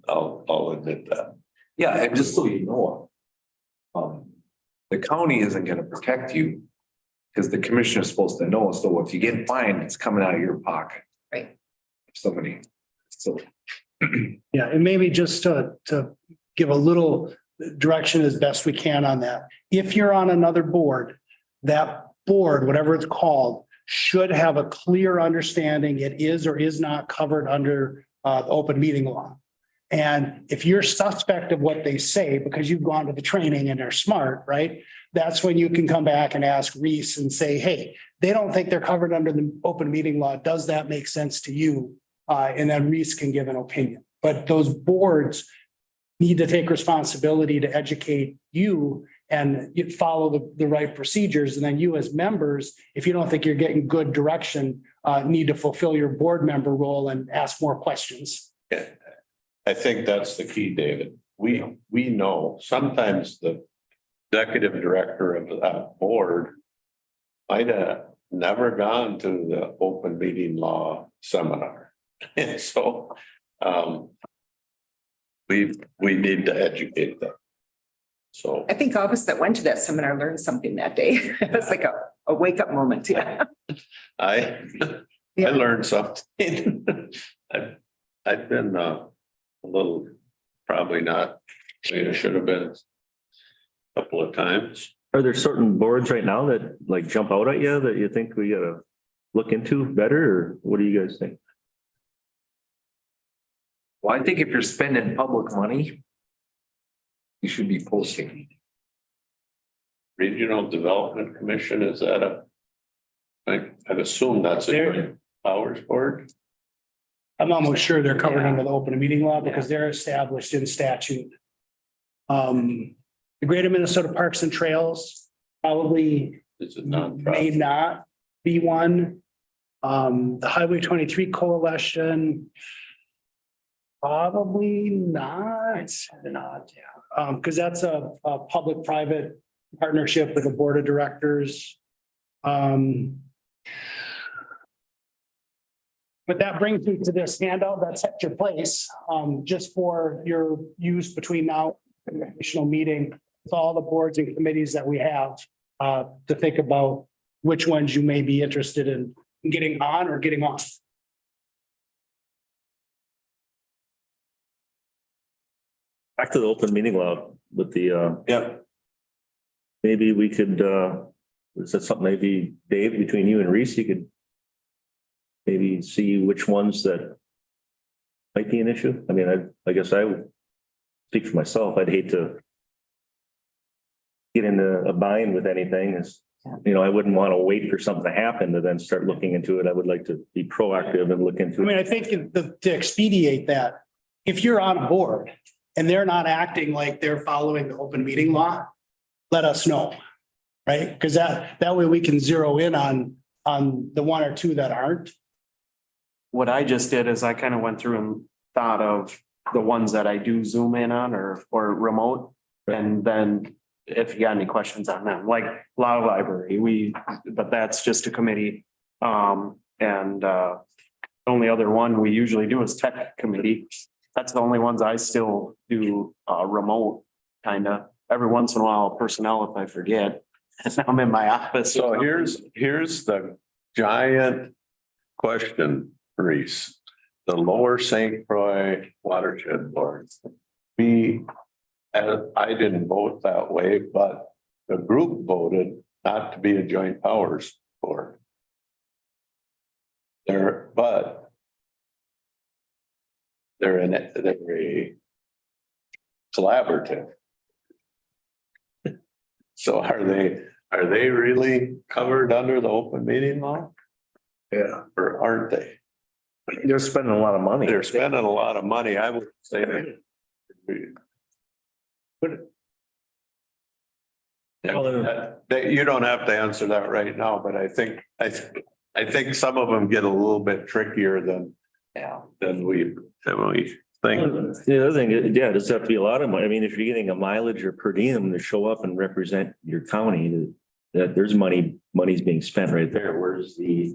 I'll admit that. Yeah, and just so you know, the county isn't gonna protect you because the commissioner is supposed to know. So if you get fined, it's coming out of your pocket. Right. Somebody, so. Yeah, and maybe just to give a little direction as best we can on that. If you're on another board, that board, whatever it's called, should have a clear understanding it is or is not covered under the open meeting law. And if you're suspect of what they say, because you've gone to the training and are smart, right? That's when you can come back and ask Reese and say, hey, they don't think they're covered under the open meeting law. Does that make sense to you? And then Reese can give an opinion. But those boards need to take responsibility to educate you and you follow the right procedures. And then you as members, if you don't think you're getting good direction, need to fulfill your board member role and ask more questions. Yeah. I think that's the key, David. We know sometimes the executive director of that board might have never gone to the open meeting law seminar. And so we need to educate them. So I think all of us that went to that seminar learned something that day. It was like a wake up moment. Yeah. I learned something. I've been a little, probably not, I should have been a couple of times. Are there certain boards right now that like jump out at you that you think we gotta look into better, or what do you guys think? Well, I think if you're spending public money, you should be posting. Regional Development Commission, is that I'd assume that's a powers board? I'm almost sure they're covered under the open meeting law because they're established in statute. The Greater Minnesota Parks and Trails probably Is it may nonprofit? not be one. The Highway 23 Coalition. Probably not. Because that's a public-private partnership with a board of directors. But that brings me to this handout that's at your place, just for your use between now and the additional meeting. It's all the boards and committees that we have to think about which ones you may be interested in getting on or getting off. Back to the open meeting law with the, Yeah, maybe we could, is that something maybe Dave, between you and Reese, you could maybe see which ones that might be an issue? I mean, I guess I would speak for myself. I'd hate to get into a bind with anything. I wouldn't want to wait for something to happen to then start looking into it. I would like to be proactive and look into I mean, it. I think to expedite that, if you're on a board and they're not acting like they're following the open meeting law, let us know. Right? Because that way we can zero in on the one or two that aren't. what I just did is I kind of went through and thought of the ones that I do zoom in on or remote. And then if you got any questions on them, like law library, but that's just a committee. Only other one we usually do is tech committee. That's the only ones I still do remote kind of. Every once in a while, personnel if I forget. I'm in my office. So here's the giant question, Reese. The Lower St. Croix Watershed Board. I didn't vote that way, but the group voted not to be a joint powers board. They're a collaborative. So are they really covered under the open meeting law? Yeah, or aren't they? They're spending a lot of money. They're spending a lot of money, I would say. You don't have to answer that right now, but I think some of them get a little bit trickier than we think. The other thing, yeah, does have to be a lot of money. I mean, if you're getting a mileage or per diem to show up and represent your county, that there's money's being spent right there. Where's I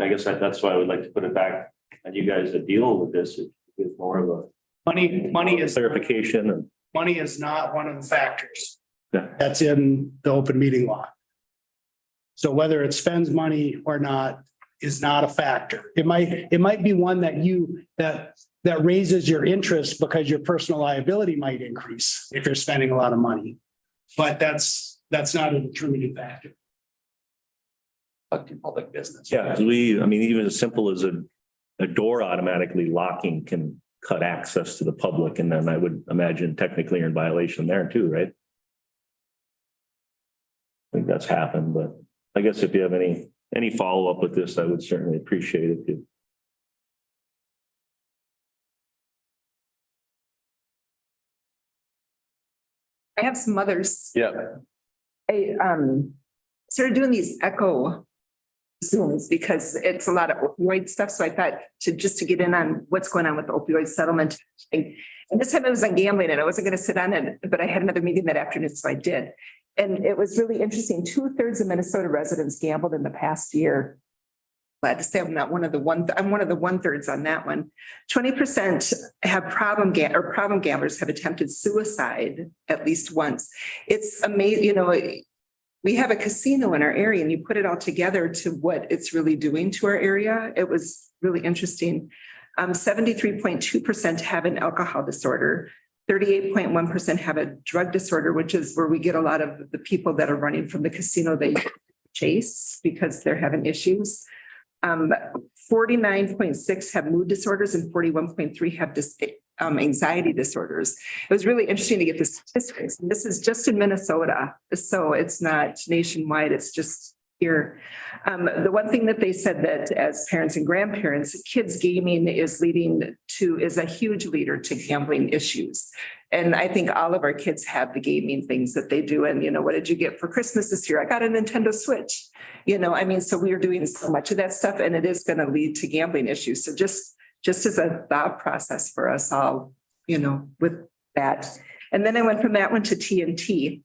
guess that's why I would like to put it back on you guys to deal with this. It's more of a Money is clarification and. money is not one of the factors. Yeah. That's in the open meeting law. So whether it spends money or not is not a factor. It might be one that raises your interest because your personal liability might increase if you're spending a lot of money. But that's not a determining factor. Public business. Yeah, even as simple as a door automatically locking can cut access to the public, and then I would imagine technically you're in violation there too, right? I think that's happened, but I guess if you have any follow-up with this, I would certainly appreciate it. I have some others. Yeah. I started doing these echo Zooms because it's a lot of opioid stuff. So I thought to get in on what's going on with the opioid settlement thing. And this time I was on gambling and I wasn't going to sit on it, but I had another meeting that afternoon, so I did. And it was really interesting. 2/3 of Minnesota residents gambled in the past year. Glad to say I'm not one of the I'm one of the 1/3 on that one. 20% have problem gamblers have attempted suicide at least once. It's amazing, we have a casino in our area and you put it all together to what it's really doing to our area. It was really interesting. 73.2% have an alcohol disorder. 38.1% have a drug disorder, which is where we get a lot of the people that are running from the casino they chase because they're having issues. 49.6 have mood disorders and 41.3 have anxiety disorders. It was really interesting to get the statistics. And this is just in Minnesota, so it's not nationwide, it's just here. The one thing that they said that as parents and grandparents, kids gaming is a huge leader to gambling issues. And I think all of our kids have the gaming things that they do. And what did you get for Christmas this year? I got a Nintendo Switch. So we are doing so much of that stuff and it is going to lead to gambling issues. So just as a thought process for us all, with that. And then I went from that one to TNT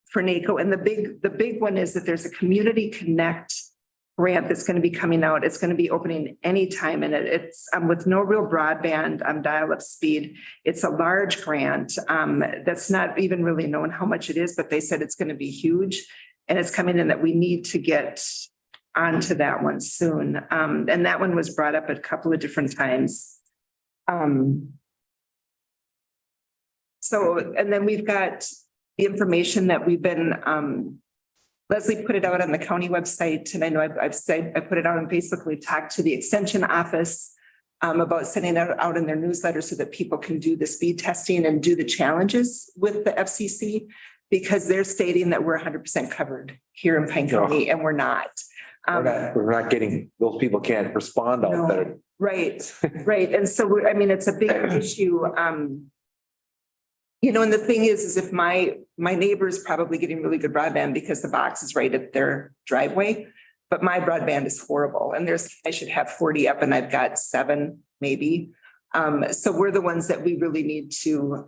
for NACO. And the big one is that there's a Community Connect grant that's going to be coming out. It's going to be opening anytime. And it's with no real broadband, dial-up speed. It's a large grant that's not even really known how much it is, but they said it's going to be huge. And it's coming in that we need to get onto that one soon. And that one was brought up a couple of different times. And then we've got the information that we've been, Leslie put it out on the county website, and I know I put it out on Facebook. We talked to the extension office about sending it out in their newsletter so that people can do the speed testing and do the challenges with the FCC, because they're stating that we're 100% covered here in Pine County, and we're not. We're not getting, those people can't respond out there. Right. And so, it's a big issue. And the thing is if my neighbor's probably getting really good broadband because the box is right at their driveway. but my broadband is horrible and I should have 40 up and I've got 7 maybe. So we're the ones that we really need to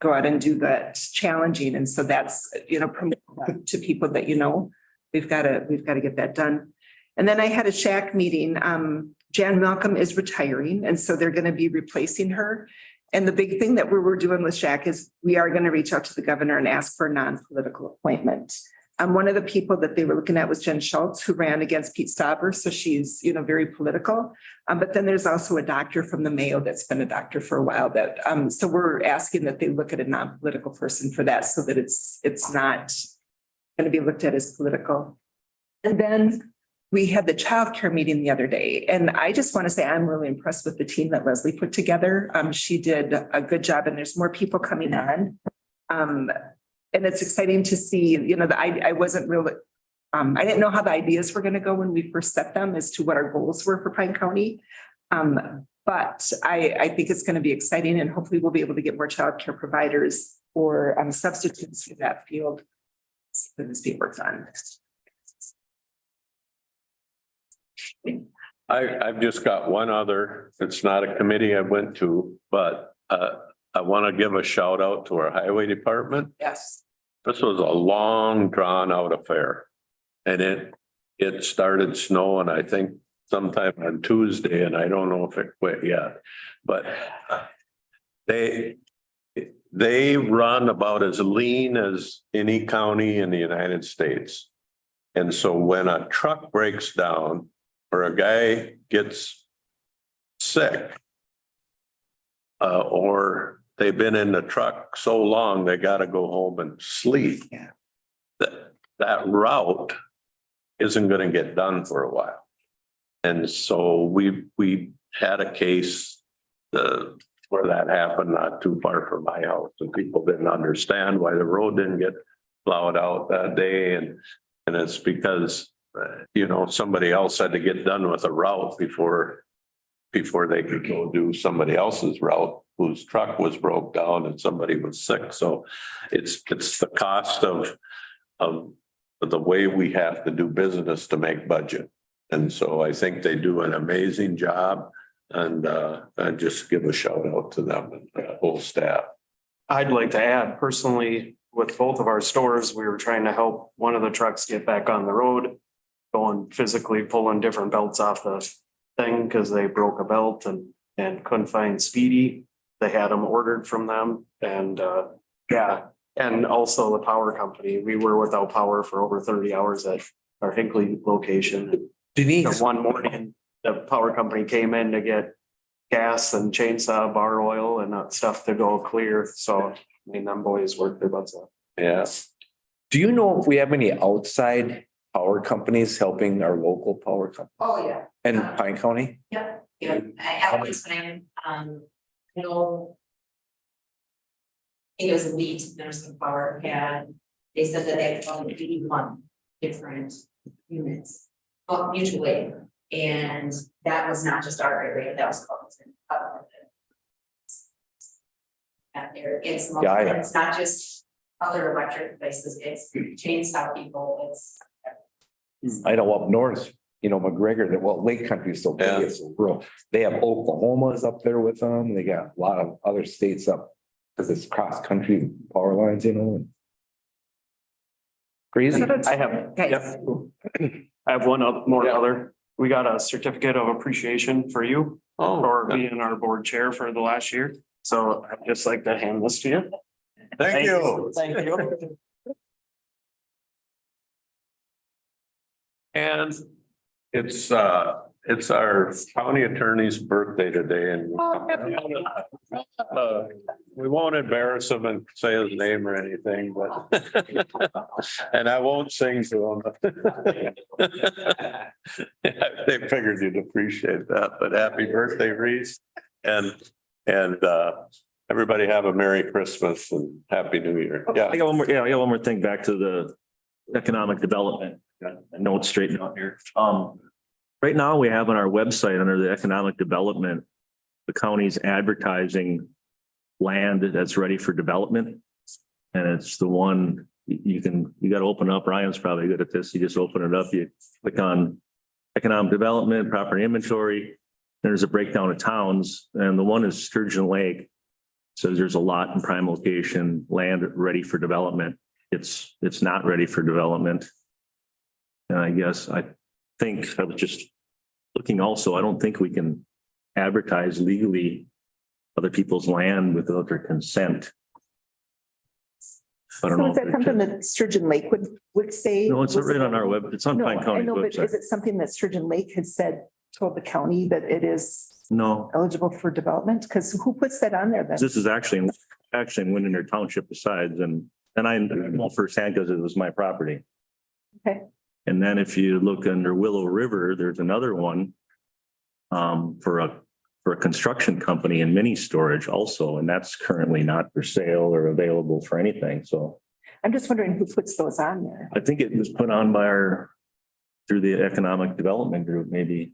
go out and do that challenging. And so that's, promote that to people that, we've got to get that done. And then I had a Shack meeting. Jan Malcolm is retiring, and so they're going to be replacing her. And the big thing that we're doing with Shack is we are going to reach out to the governor and ask for a non-political appointment. One of the people that they were looking at was Jen Schultz, who ran against Pete Stauber. So she's, very political. But then there's also a doctor from the Mayo that's been a doctor for a while that, so we're asking that they look at a non-political person for that so that it's not going to be looked at as political. And then we had the childcare meeting the other day, and I just want to say I'm really impressed with the team that Leslie put together. She did a good job, and there's more people coming on. And it's exciting to see, I wasn't really, I didn't know how the ideas were going to go when we first set them as to what our goals were for Pine County. But I think it's going to be exciting, and hopefully we'll be able to get more childcare providers or substitutes for that field for this be worked on. I've just got one other, it's not a committee I went to, but I want to give a shout out to our highway department. Yes. This was a long drawn out affair. And it started snowing, I think sometime on Tuesday, and I don't know if it quit yet. But they run about as lean as any county in the United States. And so when a truck breaks down or a guy gets sick, or they've been in the truck so long, they got to go home and sleep. Yeah. That route isn't going to get done for a while. And so we had a case where that happened not too far from my house, and people didn't understand why the road didn't get plowed out that day. And it's because, somebody else had to get done with a route before they could go do somebody else's route whose truck was broke down and somebody was sick. So it's the cost of the way we have to do business to make budget. And so I think they do an amazing job, and I just give a shout out to them and the whole staff. I'd like to add personally, with both of our stores, we were trying to help one of the trucks get back on the road, going physically pulling different belts off the thing because they broke a belt and couldn't find Speedy. They had them ordered from them, and and also the power company. We were without power for over 30 hours at our Hinckley location. Denise, One morning, the power company came in to get gas and chainsaw bar oil and stuff to go clear. So, them boys worked their butts off. Yeah. do you know if we have any outside power companies helping our local power company Oh, yeah. in Pine County? Yep. Yeah. At one time, no. I think it was Elite, there's some power had, they said that they had only 81 different units, mutual aid. And that was not just our area, that was other. Out there, it's it's not just other electric places, it's chainsaw people, it's. I know up north, McGregor, Lake Country is so big, Yeah. it's so rural. They have Oklahoma's up there with them. They got a lot of other states up because it's cross country power lines, Crazy. I have one other. We got a certificate of appreciation for you for being our board chair for the last year. So I'd just like to hand this to you. Thank you. Thank you. And it's our county attorney's birthday today, and we won't embarrass him and say his name or anything, but and I won't sing to him. They figured you'd appreciate that, but happy birthday, Reese. And everybody have a Merry Christmas and Happy New Year. Yeah. I got one more thing back to the economic development. Got a note straightened out here. Right now we have on our website under the economic development, the county's advertising land that's ready for development. And it's the one you got to open up. Ryan's probably good at this. You just open it up, you click on economic development, property inventory. There's a breakdown of towns, and the one is Sturgeon Lake. Says there's a lot in prime location, land ready for development. It's not ready for development. And I guess I think I was just looking also, I don't think we can advertise legally other people's land without their consent. I don't So know. is that something that Sturgeon Lake would say? No, it's right on our web. It's on No, Pine I County's know, but website. is it something that Sturgeon Lake had said, told the county that it is No, eligible for development? Because who puts that on there then? this is actually in Windermere Township besides, and I know firsthand because it was my property. Okay. And then if you look under Willow River, there's another one for a construction company and mini storage also, and that's currently not for sale or available for anything. So I'm just wondering who puts those on there. I think it was put on by through the economic development group, maybe.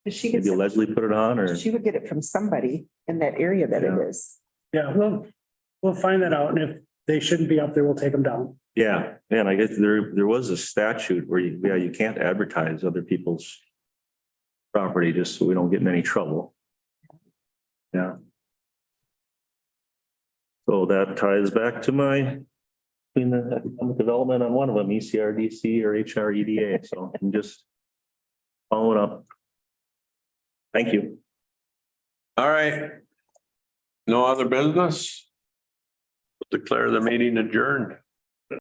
She Maybe gets, Leslie put it on, or she would get it from somebody in that area that it is. Yeah, we'll find that out. And if they shouldn't be up there, we'll take them down. yeah, and I guess there was a statute where you can't advertise other people's property just so we don't get in any trouble. Yeah. So that ties back to my in the economic development on one of them, ECRDC or HREDA. So I'm just following up. Thank you. All right. No other business? Declare the meeting adjourned.